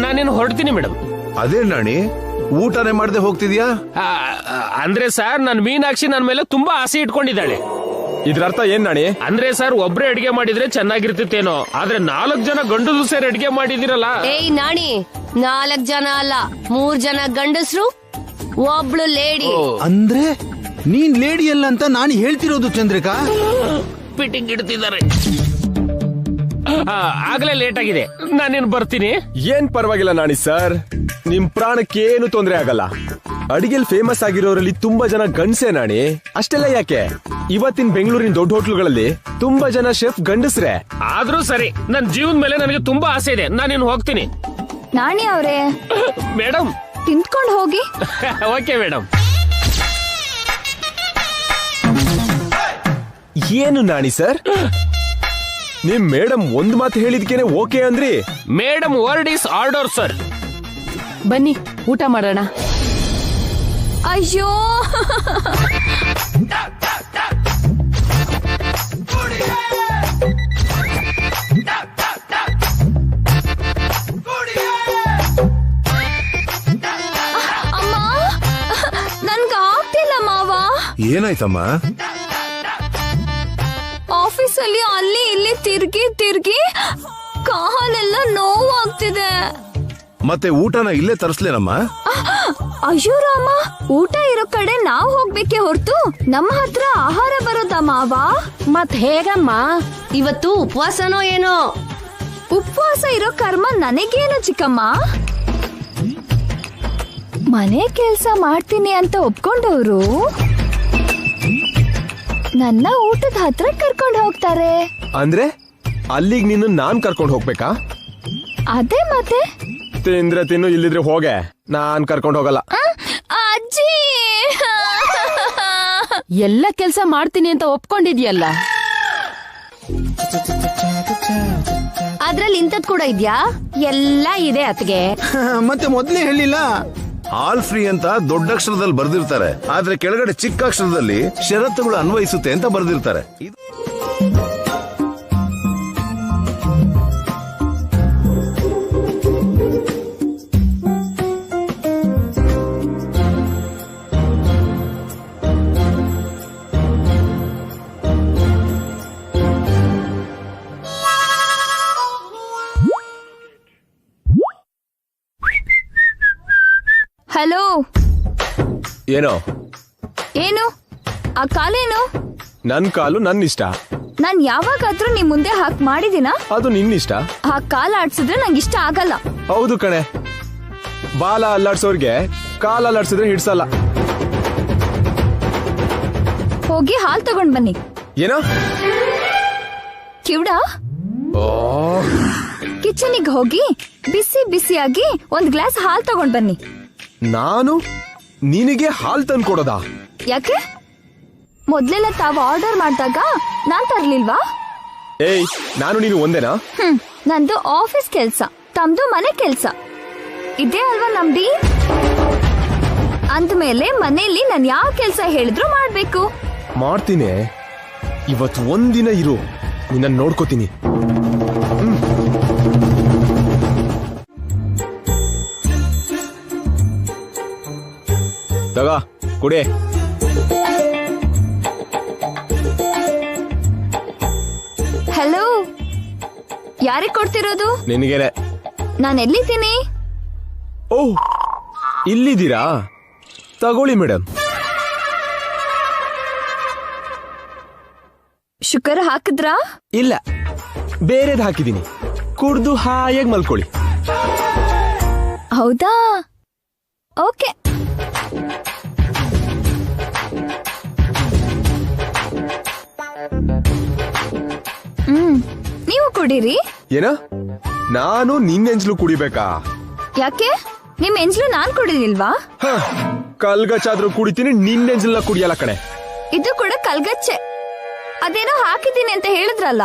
ನಾನೇನು ಹೊರಡ್ತೀನಿ ಮೇಡಮ್. ಅದೇ ನಾಣಿ, ಊಟನೇ ಮಾಡದೆ ಹೋಗ್ತಿದ್ಯಾ? ಅಂದ್ರೆ ಸರ್, ನನ್ ಮೀನಾಕ್ಷಿ ನನ್ ಮೇಲೆ ತುಂಬಾ ಆಸೆ ಇಟ್ಕೊಂಡಿದ್ದಾಳೆ. ಇದ್ರ ಅರ್ಥ ಏನ್ ನಾಣಿ? ಅಂದ್ರೆ ಸರ್ ಒಬ್ರೇ ಅಡಿಗೆ ಮಾಡಿದ್ರೆ ಚೆನ್ನಾಗಿರ್ತಿತ್ತೇನೋ, ಆದ್ರೆ 4 ಜನ ಗಂಡಸರು ಸೇರಿ ಅಡಿಗೆ ಮಾಡಿದಿರಲ್ಲ. ಏಯ್ ನಾಣಿ, 4 ಜನ ಅಲ್ಲ, 3 ಜನ ಗಂಡಸ್ರು, ಒಬ್ಳು ಲೇಡಿ. ಅಂದ್ರೆ ನೀನ್ ಲೇಡಿ ಅಲ್ಲ ಅಂತ ನಾನು ಹೇಳ್ತಿರೋದು ಚಂದ್ರಿಕಾ. ಫಿಟ್ಟಿಂಗ್ ಇಡ್ತಿದ್ದಾರೆ. ಆಗ್ಲೇ ಲೇಟ್ ಆಗಿದೆ, ನಾನೇನು ಬರ್ತೀನಿ. ಏನ್ ಪರವಾಗಿಲ್ಲ ನಾಣಿ ಸರ್, ನಿಮ್ ಪ್ರಾಣಕ್ಕೆ ಏನು ತೊಂದರೆ ಆಗಲ್ಲ. ಅಡಿಗೆಲ್ ಫೇಮಸ್ ಆಗಿರೋರಲ್ಲಿ ತುಂಬಾ ಜನ ಗಂಡ್ಸೆ ನಾಣಿ. ಅಷ್ಟೆಲ್ಲ ಯಾಕೆ, ಇವತ್ತಿನ ಬೆಂಗಳೂರಿನ ದೊಡ್ಡ ಹೋಟ್ಲುಗಳಲ್ಲಿ ತುಂಬಾ ಜನ ಶೆಫ್ ಗಂಡಸ್ರೆ. ಆದ್ರೂ ಸರಿ, ನನ್ ಜೀವದ ಮೇಲೆ ನನಗೆ ತುಂಬಾ ಆಸೆ ಇದೆ, ನಾನೇನು ಹೋಗ್ತೀನಿ. ನಾಣಿ ಅವ್ರೆ, ಮೇಡಮ್ ತಿಂದ್ಕೊಂಡು ಹೋಗಿ. Okay madam. ಏನು ನಾಣಿ ಸರ್, ನಿಮ್ ಮೇಡಮ್ ಒಂದ್ ಮಾತು ಹೇಳಿದ್ಕೇನೆ ಓಕೆ ಅಂದ್ರಿ? Madam word is order sir. ಬನ್ನಿ ಊಟ ಮಾಡೋಣ. ಅಯ್ಯೋ, ಅಮ್ಮ, ನನ್ಗಾಗ್ತಿಲ್ಲ ಮಾವ. ಏನಾಯ್ತಮ್ಮ? ಆಫೀಸಲ್ಲಿ ಅಲ್ಲಿ ಇಲ್ಲಿ ತಿರ್ಗಿ ಕಾಲೆಲ್ಲ ನೋವಾಗ್ತಿದೆ. ಮತ್ತೆ ಊಟನ ಇಲ್ಲೇ ತರಿಸ್ಲೇನಮ್ಮ? ಅಯ್ಯೋ ರಾಮ, ಊಟ ಇರೋ ಕಡೆ ನಾವ್ ಹೋಗ್ಬೇಕೆ ಹೊರ್ತು ನಮ್ಮ ಹತ್ರ ಆಹಾರ ಬರೋದ ಮಾವ? ಮತ್ ಹೇಗಮ್ಮ, ಇವತ್ತು ಉಪವಾಸನೋ ಏನೋ? ಉಪವಾಸ ಇರೋ ಕರ್ಮ ನನಗೇನು ಚಿಕ್ಕಮ್ಮ. ಮನೆ ಕೆಲ್ಸ ಮಾಡ್ತೀನಿ ಅಂತ ಒಪ್ಕೊಂಡವ್ರು ನನ್ನ ಊಟದ ಹತ್ರ ಕರ್ಕೊಂಡು ಹೋಗ್ತಾರೆ. ಅಂದ್ರೆ ಅಲ್ಲಿಗ್ ನೀನು ನಾನ್ ಕರ್ಕೊಂಡು ಹೋಗ್ಬೇಕಾ? ಅದೇ ಮತ್ತೆ. ತಿಂದ್ರೆ ತಿನ್ನು, ಇಲ್ಲಿದ್ರೆ ಹೋಗೆ, ನಾನ್ ಕರ್ಕೊಂಡು ಹೋಗಲ್ಲ. ಅಜ್ಜಿ, ಎಲ್ಲ ಕೆಲ್ಸ ಮಾಡ್ತೀನಿ ಅಂತ ಒಪ್ಕೊಂಡಿದ್ಯಲ್ಲ. ಅದ್ರಲ್ಲಿ ಇಂಥದ್ ಕೂಡ ಇದ್ಯಾ? ಎಲ್ಲ ಇದೆ ಅತ್ಗೆ. ಮತ್ತೆ ಮೊದ್ಲೇ ಹೇಳಿಲ್ಲ. ಆಲ್ ಫ್ರೀ ಅಂತ ದೊಡ್ಡ ಅಕ್ಷರದಲ್ಲಿ ಬರ್ದಿರ್ತಾರೆ, ಆದ್ರೆ ಕೆಳಗಡೆ ಚಿಕ್ಕ ಅಕ್ಷರದಲ್ಲಿ ಷರತ್ತುಗಳು ಅನ್ವಯಿಸುತ್ತೆ ಅಂತ ಬರ್ದಿರ್ತಾರೆ. ಹಲೋ. ಏನೋ? ಏನು ಆ ಕಾಲೇನು? ನನ್ ಕಾಲು ನನ್ನ ಇಷ್ಟ. ನಾನ್ ಯಾವಾಗಾದ್ರೂ ನಿಮ್ ಮುಂದೆ ಹಾಕ್ ಮಾಡಿದಿನ? ಅದು ನಿನ್ನಿಷ್ಟ. ಆ ಕಾಲ್ ಆಡ್ಸಿದ್ರೆ ನಂಗೆ ಇಷ್ಟ ಆಗಲ್ಲ. ಹೌದು ಕಣೆ, ಬಾಲ ಅಲ್ಲಾಡ್ಸೋರ್ಗೆ ಕಾಲ ಅಲ್ಲಾಡ್ಸಿದ್ರೆ ಹಿಡ್ಸಲ್ಲ. ಹೋಗಿ ಹಾಲ್ ತಗೊಂಡ್ ಬನ್ನಿ. ಏನೋ ಕಿವ್ಡ, ಕಿಚನಿಗೆ ಹೋಗಿ ಬಿಸಿ ಬಿಸಿಯಾಗಿ ಒಂದ್ ಗ್ಲಾಸ್ ಹಾಲ್ ತಗೊಂಡ್ ಬನ್ನಿ. ನಾನು ನಿನಗೆ ಹಾಲ್ ತಂದು ಕೊಡೋದಾ? ಯಾಕೆ? ಮೊದ್ಲೆಲ್ಲ ತಾವು ಆರ್ಡರ್ ಮಾಡಿದಾಗ ನಾನ್ ತರ್ಲಿಲ್ವಾ? ಏಯ್, ನಾನು ನೀನು ಒಂದೇನಾ? ನಂದು ಆಫೀಸ್ ಕೆಲ್ಸ, ತಮ್ದು ಮನೆ ಕೆಲ್ಸ. ಇದೇ ಅಲ್ವಾ ನಮ್ ಡೀಲ್? ಅಂದ್ಮೇಲೆ ಮನೇಲಿ ನಾನ್ ಯಾವ ಕೆಲ್ಸ ಹೇಳಿದ್ರು ಮಾಡ್ಬೇಕು. ಮಾಡ್ತೀನಿ. ಇವತ್ತು ಒಂದಿನ ಇರು, ನಿನ್ನ ನೋಡ್ಕೋತೀನಿ. ತಗೋ ಕುಡಿ. ಹಲೋ, ಯಾರಿಗೆ ಕೊಡ್ತಿರೋದು? ನಿನಗೇನೆ. ನಾನು ಎಲ್ಲಿದ್ದೀನಿ? ಓಹ್, ಇಲ್ಲಿದ್ದೀರಾ? ತಗೊಳ್ಳಿ ಮೇಡಮ್. ಶುಗರ್ ಹಾಕಿದ್ರಾ? ಇಲ್ಲ, ಬೇರೆದ್ ಹಾಕಿದೀನಿ. ಕುಡ್ದು ಹಾಯಾಗಿ ಮಲ್ಕೊಳ್ಳಿ. ಹೌದಾ? ಓಕೆ. ನೀವು ಕುಡೀರಿ. ಏನ? ನಾನು ನಿನ್ನೆಂಜ್ಲು ಕುಡಿಬೇಕಾ? ಯಾಕೆ? ನಿಮ್ ಎಂಜ್ಲು ನಾನ್ ಕುಡಿಲಿಲ್ವಾ? ಕಲ್ಗಚ್ಚಾದ್ರೂ ಕುಡಿತೀನಿ, ನಿನ್ನೆಂಜ್ಲ ಕುಡಿಯಲ್ಲ ಕಣೆ. ಇದು ಕೂಡ ಕಲ್ಗಚ್ಚೆ. ಅದೇನೋ ಹಾಕಿದ್ದೀನಿ ಅಂತ ಹೇಳಿದ್ರಲ್ಲ.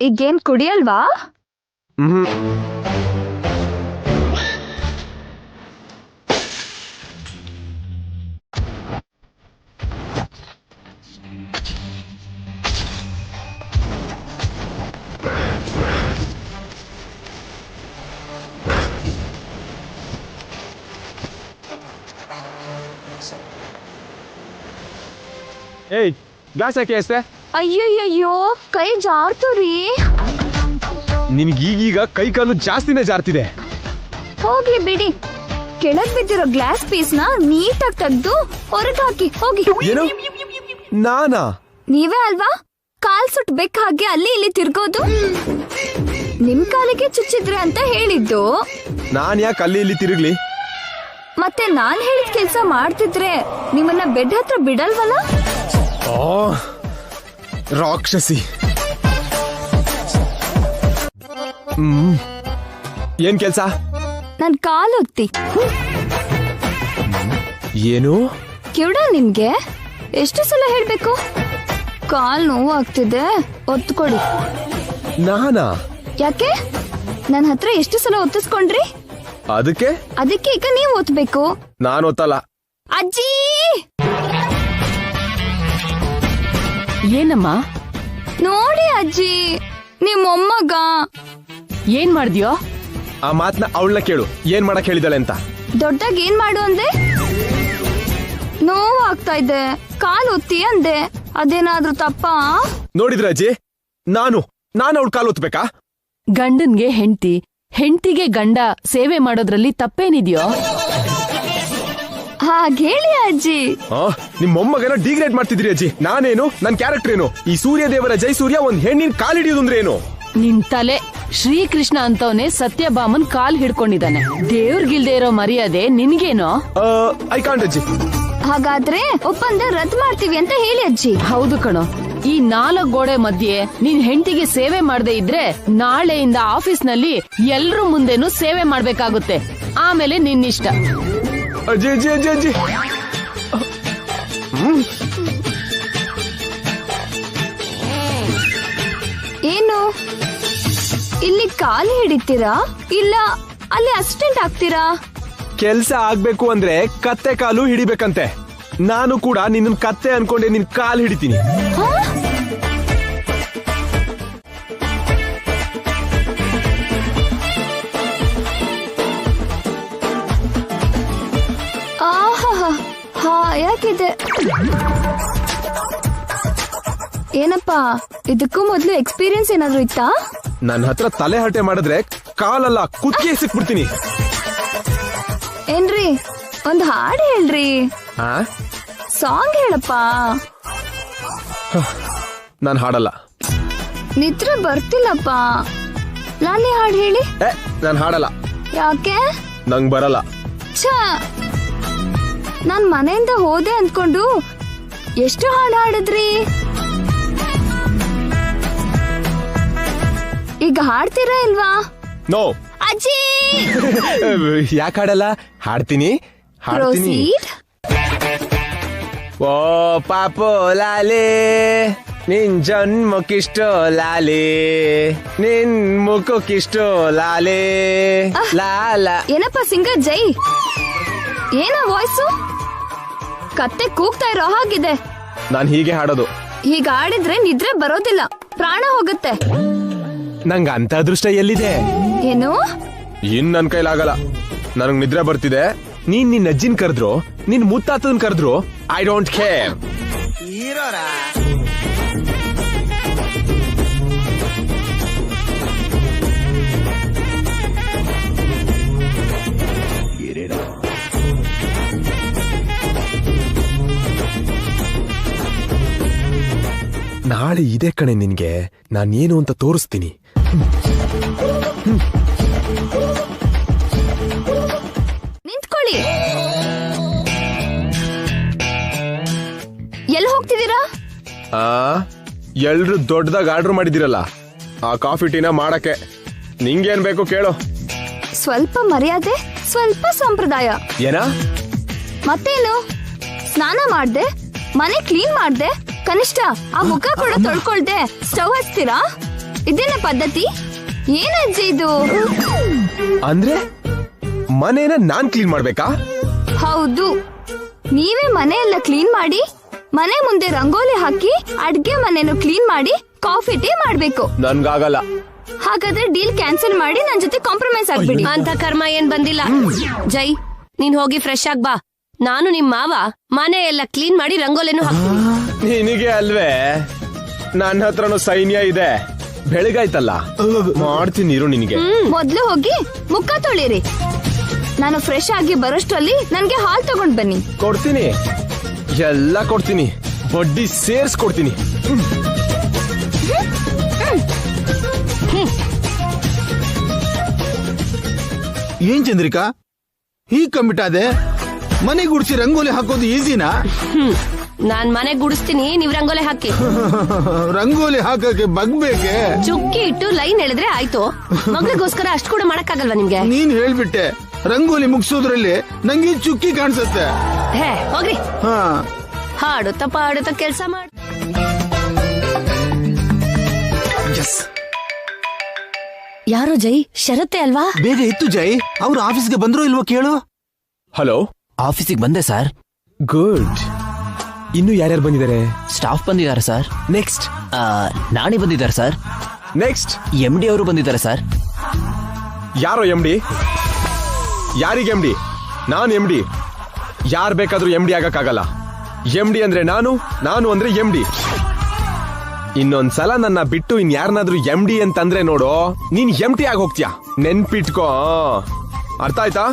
ಈಗೇನ್ ಕುಡಿಯಲ್ವಾ? ಏಯ್ ಗ್ಲಾಸ್ ಯಾಕೆ ಅಷ್ಟೇ? ಅಯ್ಯಯ್ಯೋ ಕೈ ಜಾರ್ತು ರೀ. ನಿನ್ಗೀಗೀಗ ಕೈ ಕಾಲು ಜಾಸ್ತಿನೇ ಜಾರ್ತಿದೆ. ಹೋಗ್ಲಿ ಬಿಡಿ, ಕೆಳಗ್ ಬಿದ್ದಿರೋ ಗ್ಲಾಸ್ ಪೀಸ್ ನ ನೀಟಾಗಿ ತೆಗ್ದು ಹೊರಗೆ ಹಾಕಿ ಹೋಗಿ. ಏನು? ನಾನಾ? ನೀವೇ ಅಲ್ವಾ ಕಾಲ್ ಸುಟ್ ಬೆಕ್ಕ ಹಾಗೆ ಅಲ್ಲಿ ಇಲ್ಲಿ ತಿರ್ಗೋದು? ನಿಮ್ ಕಾಲಿಗೆ ಚುಚ್ಚಿದ್ರೆ ಅಂತ ಹೇಳಿದ್ದು. ನಾನ್ ಯಾಕೆ ಅಲ್ಲಿ ಇಲ್ಲಿ ತಿರುಗ್ಲಿ? ಮತ್ತೆ ನಾನ್ ಹೇಳಿದ ಕೆಲ್ಸ ಮಾಡ್ತಿದ್ರೆ ನಿಮ್ಮನ್ನ ಬೆಡ್ ಹತ್ರ ಬಿಡಲ್ವಲ್ಲ? ರಾಕ್ಷಸಿ. ಏನ್ ಕೆಲ್ಸ? ನನ್ ಕಾಲೊತ್ತಿ. ಏನು? ಕಿವುಡ ನಿಮ್ಗೆ? ಎಷ್ಟು ಸಲ ಹೇಳ್ಬೇಕು? ಕಾಲ್ ನೋವು ಆಗ್ತಿದೆ, ಒತ್ಕೊಡಿ. ನಾನಾ? ಯಾಕೆ? ನನ್ ಹತ್ರ ಎಷ್ಟು ಸಲ ಒತ್ತಿಸ್ಕೊಂಡ್ರಿ? ಅದಕ್ಕೆ ಈಗ ನೀವ್ ಒತ್ಬೇಕು. ನಾನು ಒತ್ತಲ್ಲ. ಅಜ್ಜಿ ಏನಮ್ಮ? ನೋಡಿ ಅಜ್ಜಿ, ನಿಮ್ ಮೊಮ್ಮಗ. ಏನ್ ಮಾಡ್ದ್ಯೋ? ಆ ಮಾತ್ನ ಅವಳನ್ನ ಕೇಳು, ಏನ್ ಮಾಡಕ್ ಹೇಳಿದಾಳೆ ಅಂತ. ದೊಡ್ಡಾಗ ಏನ್ ಮಾಡು ಅಂದೆ? ನೋವು ಆಗ್ತಾ ಇದೆ, ಕಾಲ್ ಒತ್ತಿ ಅಂದೆ. ಅದೇನಾದ್ರೂ ತಪ್ಪಾ? ನೋಡಿದ್ರ ಅಜ್ಜಿ, ನಾನು ಅವಳ ಕಾಲು ಒತ್ತಬೇಕಾ? ಗಂಡನ್ಗೆ ಹೆಂಡ್ತಿ, ಹೆಂಡ್ತಿಗೆ ಗಂಡ ಸೇವೆ ಮಾಡೋದ್ರಲ್ಲಿ ತಪ್ಪೇನಿದ್ಯೋ? ಹಾಗೇಳಿ ಅಜ್ಜಿ. ನಿಮ್ ಮೊಮ್ಮಗನ ಡಿಗ್ರೇಡ್ ಮಾಡ್ತಿದ್ರಿ ಅಜ್ಜಿ. ನಾನೇನು, ನನ್ ಕ್ಯಾರೆಕ್ಟರ್ ಏನು? ಈ ಸೂರ್ಯ ದೇವರ ಜೈಸೂರ್ಯ ಒಂದ್ ಹೆಣ್ಣಿನ ಕಾಲ್ ಹಿಡಿಯೋದು ಅಂದ್ರೆ ಏನು? ನಿನ್ ತಲೆ. ಶ್ರೀಕೃಷ್ಣ ಅಂತವನೇ ಸತ್ಯಭಾಮನ್ ಕಾಲ್ ಹಿಡ್ಕೊಂಡಿದ್ದಾನೆ. ದೇವ್ರಿಗಿಲ್ದೇ ಇರೋ ಮರ್ಯಾದೆ ನಿನ್ಗೇನೋ? ಐ ಕಾಂಟ್ ಅಜ್ಜಿ. ಹಾಗಾದ್ರೆ ಒಪ್ಪಂದ ರದ್ದು ಮಾಡ್ತೀವಿ ಅಂತ ಹೇಳಿ ಅಜ್ಜಿ. ಹೌದು ಕಣೋ. ಈ 4 ಗೋಡೆ ಮಧ್ಯೆ ನಿನ್ ಹೆಂಡತಿಗೆ ಸೇವೆ ಮಾಡದೆ ಇದ್ರೆ ನಾಳೆಯಿಂದ ಆಫೀಸ್ನಲ್ಲಿ ಎಲ್ರೂ ಮುಂದೆನೂ ಸೇವೆ ಮಾಡ್ಬೇಕಾಗುತ್ತೆ. ಆಮೇಲೆ ನಿನ್ನಿಷ್ಟ. ಅಜ್ಜಿ ಅಜ್ಜಿ ಅಜ್ಜಿ ಅಜ್ಜಿ. ಏನು ಇಲ್ಲಿ ಕಾಲು ಹಿಡಿತೀರಾ ಇಲ್ಲ ಅಲ್ಲಿ ಅಸಿಸ್ಟೆಂಟ್ ಆಗ್ತೀರಾ? ಕೆಲ್ಸ ಆಗ್ಬೇಕು ಅಂದ್ರೆ ಕತ್ತೆ ಕಾಲು ಹಿಡಿಬೇಕಂತೆ. ನಾನು ಕೂಡ ನಿನ್ನ ಕತ್ತೆ ಅನ್ಕೊಂಡೆ ನಿನ್ ಕಾಲ್ ಹಿಡಿತೀನಿ. ಯಾಕಿದೆ? ಏನಪ್ಪಾ, ಇದಕ್ಕೂ ಮೊದ್ಲು ಎಕ್ಸ್ಪೀರಿಯನ್ಸ್ ಏನಾದ್ರು ಇತ್ತಾ? ನನ್ನ ಹತ್ರ ತಲೆ ಹರಟೆ ಮಾಡಿದ್ರೆ ಕಾಲಲ್ಲ ಕುತ್ತಿಗೆ ಸಿಕ್ಬಿಡ್ತೀನಿ. ಏನ್ರಿ, ಒಂದ್ ಹಾಡು ಹೇಳ್ರಿ. ಸಾಂಗ್ ಹೇಳಪ್ಪ. ನಾನು ಹಾಡಲ್ಲ. ನಿದ್ರೆ ಬರ್ತಿಲ್ಲಪ್ಪ. ನಾನೇ ಹಾಡು ಹೇಳಿ. ನಾನು ಹಾಡಲ್ಲ. ಯಾಕೆ? ನಂಗ್ ಬರಲ್ಲ. ನಾನ್ ಮನೆಯಿಂದ ಹೋದೆ ಅಂದ್ಕೊಂಡು ಎಷ್ಟು ಹಾಡು ಹಾಡಿದ್ರಿ? ಈಗ ಹಾಡ್ತೀರಾ ಇಲ್ವಾ? ನೋ. ಅಜ್ಜಿ ಯಾಕೆ ಹಾಡಲ್ಲ? ಹಾಡ್ತೀನಿ. ಓ ಪಾಪೋ ಲಾಲೆ, ನಿನ್ ಜನ್ಮಕ್ಕಿಷ್ಟೋ ಲಾಲೆ, ನಿನ್ ಮುಖಕ್ಕಿಷ್ಟೋ ಲಾಲೆ ಲಾಲ. ಏನಪ್ಪ ಸಿಂಗರ್ ಜೈ, ಏನ ವಾಯ್ಸು? ಕತ್ತೆ ಕೂಗ್ತಾ ಇರೋ ಹಾಗಿದೆ. ನಾನ್ ಹೀಗೆ ಹಾಡೋದು. ಹೀಗ ಹಾಡಿದ್ರೆ ನಿದ್ರೆ ಬರೋದಿಲ್ಲ, ಪ್ರಾಣ ಹೋಗುತ್ತೆ. ನಂಗ ಅಂತ ಅದೃಷ್ಟ ಎಲ್ಲಿದೆ? ಏನು? ಇನ್ ನನ್ ಕೈಲಾಗಲ್ಲ. ನನಗ್ ನಿದ್ರೆ ಬರ್ತಿದೆ. ನೀನ್ ನಿನ್ ಅಜ್ಜಿನ್ ಕರೆದ್ರು, ನಿನ್ ಮುತ್ತಾತನ್ ಕರೆದ್ರು, ಐ ಡೋಂಟ್ ಕೇರ್. ನಾಳೆ ಇದೆ ಕಣೆ ನಿನ್ಗೆ ನಾನೇನು ಅಂತ ತೋರಿಸ್ತೀನಿ. ನಿಂತ್ಕೊಳ್ಳಿ. ಎಲ್ಲಿ ಹೋಗ್ತಿದ್ದೀರಾ? ಎಲ್ರು ದೊಡ್ಡದಾಗ ಆರ್ಡರ್ ಮಾಡಿದಿರಲ್ಲ ಆ ಕಾಫಿ ಟೀನ ಮಾಡಕ್ಕೆ. ನಿಂಗೇನ್ ಬೇಕು ಕೇಳು. ಸ್ವಲ್ಪ ಮರ್ಯಾದೆ, ಸ್ವಲ್ಪ ಸಂಪ್ರದಾಯ. ಏನ? ಮತ್ತೇನು? ಸ್ನಾನ ಮಾಡ್ದೆ, ಮನೆ ಕ್ಲೀನ್ ಮಾಡ್ದೆ, ಕನಿಷ್ಠ ಆ ಮುಖ ಕೂಡ ತೊಳ್ಕೊಳ್ದೆ ಸ್ಟವ್ ಹಚ್ತೀರಾ? ಇದೇನ ಪದ್ಧತಿ? ಏನಜ್ಜಿ ಇದು? ಅಂದ್ರೆ ಮನೇನ ನಾನ್ ಕ್ಲೀನ್ ಮಾಡ್ಬೇಕಾ? ಹೌದು, ನೀವೇ ಮನೆಯೆಲ್ಲ ಕ್ಲೀನ್ ಮಾಡಿ, ಮನೆ ಮುಂದೆ ರಂಗೋಲಿ ಹಾಕಿ, ಅಡ್ಗೆ ಮನೆಯನ್ನು ಕ್ಲೀನ್ ಮಾಡಿ, ಕಾಫಿ ಟೀ ಮಾಡ್ಬೇಕು. ನನ್ಗಾಗಲ್ಲ. ಹಾಗಾದ್ರೆ ಡೀಲ್ ಕ್ಯಾನ್ಸಲ್ ಮಾಡಿ ನನ್ ಜೊತೆ ಕಾಂಪ್ರಮೈಸ್ ಆಗ್ಬಿಡಿ. ಅಂತ ಕರ್ಮ ಏನ್ ಬಂದಿಲ್ಲ. ಜೈ, ನೀನ್ ಹೋಗಿ ಫ್ರೆಶ್ ಆಗ್ ಬಾ. ನಾನು ನಿಮ್ ಮಾವ ಮನೆ ಎಲ್ಲ ಕ್ಲೀನ್ ಮಾಡಿ ರಂಗೋಲಿನೂ ಹಾಕ್ತೀವಿ. ನಿನಗೆ ಅಲ್ವೇ, ನನ್ನ ಹತ್ರನೂ ಸೈನ್ಯ ಇದೆ. ಬೆಳಗಾಯ್ತಲ್ಲ, ಮಾಡ್ತೀನಿ ಇರು ನಿನಗೆ. ಮೊದ್ಲು ಹೋಗಿ ಮುಖ ತೊಳಿರಿ. ನಾನು ಫ್ರೆಶ್ ಆಗಿ ಬರೋಷ್ಟರಲ್ಲಿ ನನ್ಗೆ ಹಾಲ್ ತಗೊಂಡ್ ಬನ್ನಿ. ಕೊಡ್ತೀನಿ, ಎಲ್ಲ ಕೊಡ್ತೀನಿ, ಬಡ್ಡಿ ಸೇರ್ಸ್ಕೊಡ್ತೀನಿ. ಏನ್ ಚಂದ್ರಿಕಾ ಹೀಗ್ ಕಂಬಿಟ್ಟಾದೆ? ಮನೆ ಗುಡಿಸಿ ರಂಗೋಲಿ ಹಾಕೋದು ಈಸಿನಾ? ನಾನ್ ಮನೆ ಗುಡಿಸ್ತೀನಿ, ನೀವ್ ರಂಗೋಲಿ ಹಾಕಿ. ರಂಗೋಲಿ ಹಾಕಕ್ಕೆ ಬಗ್ಬೇಕೆ? ಚುಕ್ಕಿ ಇಟ್ಟು ಲೈನ್ ಎಳೆದ್ರೆ ಆಯ್ತು. ಮಗಳಿಗೋಸ್ಕರ ಅಷ್ಟು ಕೂಡ ಮಾಡಕ್ಕಾಗಲ್ವಾ ನಿಮ್ಗೆ? ನೀನ್ ಹೇಳ್ಬಿಟ್ಟೆ, ರಂಗೋಲಿ ಮುಗಿಸೋದ್ರಲ್ಲಿ ನಂಗೆ ಚುಕ್ಕಿ ಕಾಣಿಸುತ್ತೆ. ಹೇ ಹೋಗ್ರಿ, ಹಾ ಹಾಡುತ್ತಾ ಪಾಡುತ್ತಾ ಕೆಲ್ಸ ಮಾಡಿ. ಯಾರೋ ಜೈ, ಶರತ್ತೆ ಅಲ್ವಾ? ಬೇಗ ಇತ್ತು ಜೈ. ಅವ್ರು ಆಫೀಸ್ಗೆ ಬಂದ್ರೋ ಇಲ್ವೋ ಕೇಳು. ಹಲೋ, ಆಫೀಸಿಗೆ ಬಂದೆ ಸರ್. ಗುಡ್. ಇನ್ನು ಯಾರ್ಯಾರು ಬಂದಿದ್ದಾರೆ? ಸ್ಟಾಫ್ ಬಂದಿದ್ದಾರೆ ಸರ್. ನೆಕ್ಸ್ಟ್ ನಾಣಿ ಬಂದಿದ್ದಾರೆ ಸರ್. ನೆಕ್ಸ್ಟ್ MD ಅವರು ಬಂದಿದ್ದಾರೆ ಸರ್. ಯಾರೋ MD? ಯಾರಿಗೆ MD? ನಾನು MD. ಯಾರು ಬೇಕಾದ್ರೂ MD ಆಗಕ್ಕಾಗಲ್ಲ. MD ಅಂದ್ರೆ ನಾನು, ನಾನು ಅಂದ್ರೆ MD. ಇನ್ನೊಂದ್ಸಲ ನನ್ನ ಬಿಟ್ಟು ಇನ್ಯಾರನಾದ್ರೂ MD ಅಂತಂದ್ರೆ ನೋಡು, ನೀನ್ MT ಆಗಿ ಹೋಗ್ತೀಯ. ನೆನ್ಪಿಟ್ಕೋ, ಅರ್ಥ ಆಯ್ತಾ?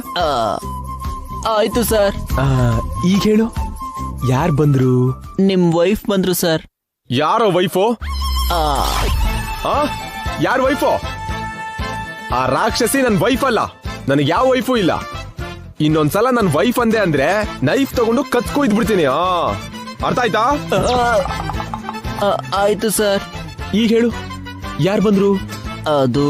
ಆಯ್ತು ಸರ್. ಈಗ ಹೇಳು, ಯಾರ್ ಬಂದ್ರು? ನಿಮ್ ವೈಫ್ ಬಂದ್ರು ಸರ್. ಯಾರೋ ವೈಫೋ? ಯಾರ ವೈಫೋ? ಆ ರಾಕ್ಷಸಿ ನನ್ ವೈಫ್ ಅಲ್ಲ. ನನಗೆ ಯಾವ ವೈಫು ಇಲ್ಲ. ಇನ್ನೊಂದ್ಸಲ ನನ್ ವೈಫ್ ಅಂದೆ ಅಂದ್ರೆ ನೈಫ್ ತಗೊಂಡು ಕತ್ಕೊಯ್ದು ಬಿಡ್ತೀನಿ. ಅರ್ಥ ಆಯ್ತಾ? ಆಯ್ತು ಸರ್. ಈಗ ಹೇಳು, ಯಾರು ಬಂದ್ರು? ಅದು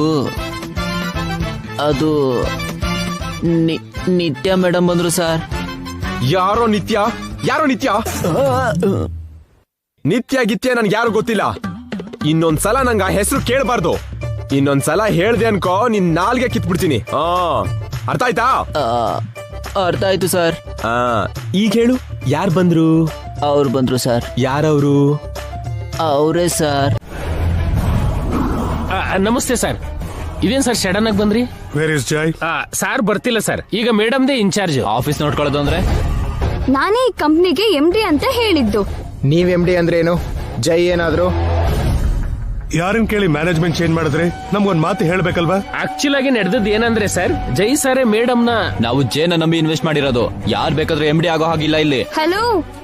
ನಿತ್ಯ ಮೇಡಮ್ ಬಂದ್ರು ಸರ್. ಯಾರೋ ನಿತ್ಯ? ಯಾರೋ ನಿತ್ಯ? ನಿತ್ಯ ಗಿತ್ಯ ನನ್ಗೆ ಯಾರು ಗೊತ್ತಿಲ್ಲ. ಇನ್ನೊಂದ್ಸಲ ನಂಗೆ ಆ ಹೆಸರು ಕೇಳಬಾರ್ದು. ಇನ್ನೊಂದ್ಸಲ ಹೇಳ್ದೆ ಅನ್ಕೋ, ನಿನ್ ನಾಲ್ಗೆ ಕಿತ್ಬಿಡ್ತೀನಿ. ಅರ್ಥ ಆಯ್ತಾ? ಅರ್ಥ ಆಯ್ತು ಸರ್. ಈಗ ಹೇಳು, ಯಾರು ಬಂದ್ರು? ಅವ್ರು ಬಂದ್ರು ಸರ್. ಯಾರವ್ರು? ಅವರೇ ಸರ್. ನಮಸ್ತೆ ಸರ್. ಇದೇನ್ ಸರ್ ಸಡನ್ ಆಗಿ ಬಂದ್ರಿ? Where is Jai? ಸಾರ್ ಬರ್ತಿಲ್ಲ ಸರ್. ಈಗ ಮೇಡಮ್ದೇ ಇನ್ಚಾರ್ಜ್. ಆಫೀಸ್ ನೋಡ್ಕೊಳ್ಳೋದು ಅಂದ್ರೆ ನಾನೇ ಈ ಕಂಪ್ನಿಗೆ MD ಅಂತ ಹೇಳಿದ್ದು. ನೀವ್ MD ಅಂದ್ರೆ ಏನು? ಜೈ ಏನಾದ್ರು? ಯಾರನ್ ಕೇಳಿ ಮ್ಯಾನೇಜ್ಮೆಂಟ್ ಚೇಂಜ್ ಮಾಡಿದ್ರೆ ನಮ್ಗೊಂದ್ ಮಾತು ಹೇಳ್ಬೇಕಲ್ವಾ? ಆಕ್ಚುಲ್ ಆಗಿ ನಡೆದದ್ದು ಏನಂದ್ರೆ ಸರ್, ಜೈ ಸಾರೇ ಮೇಡಮ್ ನಾವು ಜೇನ ನಂಬಿ ಇನ್ವೆಸ್ಟ್ ಮಾಡಿರೋದು. ಯಾರು ಬೇಕಾದ್ರೂ MD ಆಗೋ ಹಾಗಿಲ್ಲ ಇಲ್ಲಿ. ಹಲೋ,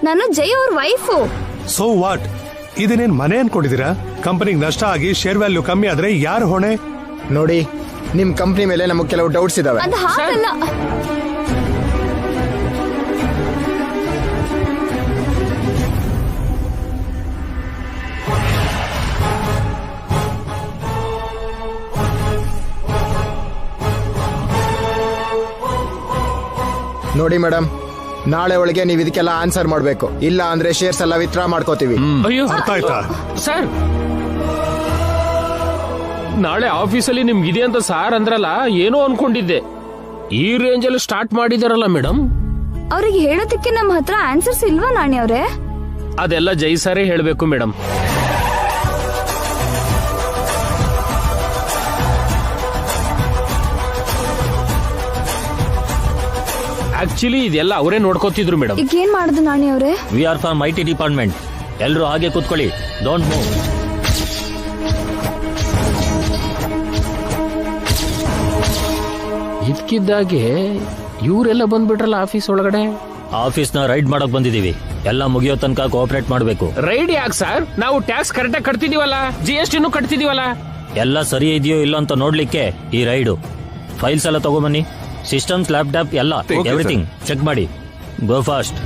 ನಾನು ಜೈ ಅವ್ರ ವೈಫು. So what? ಇದನ್ನೇನ್ ಮನೆ ಅನ್ಕೊಂಡಿದೀರಾ? ಕಂಪನಿಗೆ ನಷ್ಟ ಆಗಿ ಶೇರ್ ವ್ಯಾಲ್ಯೂ ಕಮ್ಮಿ ಆದ್ರೆ ಯಾರು ಹೊಣೆ? ನೋಡಿ, ನಿಮ್ ಕಂಪ್ನಿ ಮೇಲೆ ನಮಗ್ ಕೆಲವು ಡೌಟ್ಸ್ ಇದಾವೆ. ಅದು ಹಾಗಲ್ಲ. ನೋಡಿ ಮೇಡಮ್, ನಾಳೆ ಒಳಗೆ ನೀವು ಇದಕ್ಕೆಲ್ಲ ಆನ್ಸರ್ ಮಾಡ್ಬೇಕು. ಇಲ್ಲ ಅಂದ್ರೆ ಶೇರ್ಸ್ ಎಲ್ಲ ವಿತ್ಡ್ರಾ ಮಾಡ್ಕೋತೀವಿ. ಅಯ್ಯೋ, ಅರ್ಥ ಆಯ್ತಾ ಸರ್? ನಾಳೆ ಆಫೀಸಲ್ಲಿ ನಿಮ್ಗಿದೆ ಅಂತ ಸಾರ್ ಅಂದ್ರಲ್ಲ, ಏನೋ ಅನ್ಕೊಂಡಿದ್ದೆ. ಈ ರೇಂಜ್ ಅಲ್ಲಿ ಸ್ಟಾರ್ಟ್ ಮಾಡಿದಾರಲ್ಲ ಮೇಡಮ್. ಅವ್ರಿಗೆ ಹೇಳೋದಕ್ಕೆ ನಮ್ಮ ಹತ್ರ ಆನ್ಸರ್ಸ್ ಇಲ್ವಾ ನಾಣಿ ಅವ್ರೆ? ಅದೆಲ್ಲ ಜೈ ಸಾರೇ ಹೇಳ್ಬೇಕು ಮೇಡಮ್. ಆಕ್ಚುಲಿ ಇದೆಲ್ಲ ಅವರೇ ನೋಡ್ಕೋತಿದ್ರು ಮೇಡಮ್. ಈಗ ಏನ್ ಮಾಡುದು ನಾಣಿ ಅವ್ರೆ? We are from IT department. ಎಲ್ರು ಹಾಗೆ ಕೂತ್ಕೊಳ್ಳಿ, ಡೋಂಟ್ ಮೂವ್. ಇದ್ಕಿದ್ದಾಗೆ ಇವರೆಲ್ಲ ಬಂದ್ಬಿಟ್ರಲ್ಲ ಆಫೀಸ್ ಒಳಗಡೆ. ಆಫೀಸ್ನ ರೈಡ್ ಮಾಡಕ್ ಬಂದಿದೀವಿ. ಎಲ್ಲ ಮುಗಿಯೋ ತನಕ ಕೋಆಪರೇಟ್ ಮಾಡಬೇಕು. ರೈಡ್ ಯಾಕೆ ಸರ್? ನಾವು ಟ್ಯಾಕ್ಸ್ ಕರೆಕ್ಟಾಗಿ ಕಟ್ತಿದೀವಲ್ಲ, GST ಕಟ್ತಿದೀವಲ್ಲ. ಎಲ್ಲ ಸರಿ ಇದೆಯೋ ಇಲ್ಲ ಅಂತ ನೋಡ್ಲಿಕ್ಕೆ ಈ ರೈಡು. ಫೈಲ್ಸ್ ಎಲ್ಲ ತಗೊಂಬನ್ನಿ. ಸಿಸ್ಟಮ್ಸ್, ಲ್ಯಾಪ್ಟಾಪ್ ಎಲ್ಲ, ಎವ್ರಿಥಿಂಗ್ ಚೆಕ್ ಮಾಡಿ. ಗೋ ಫಾಸ್ಟ್.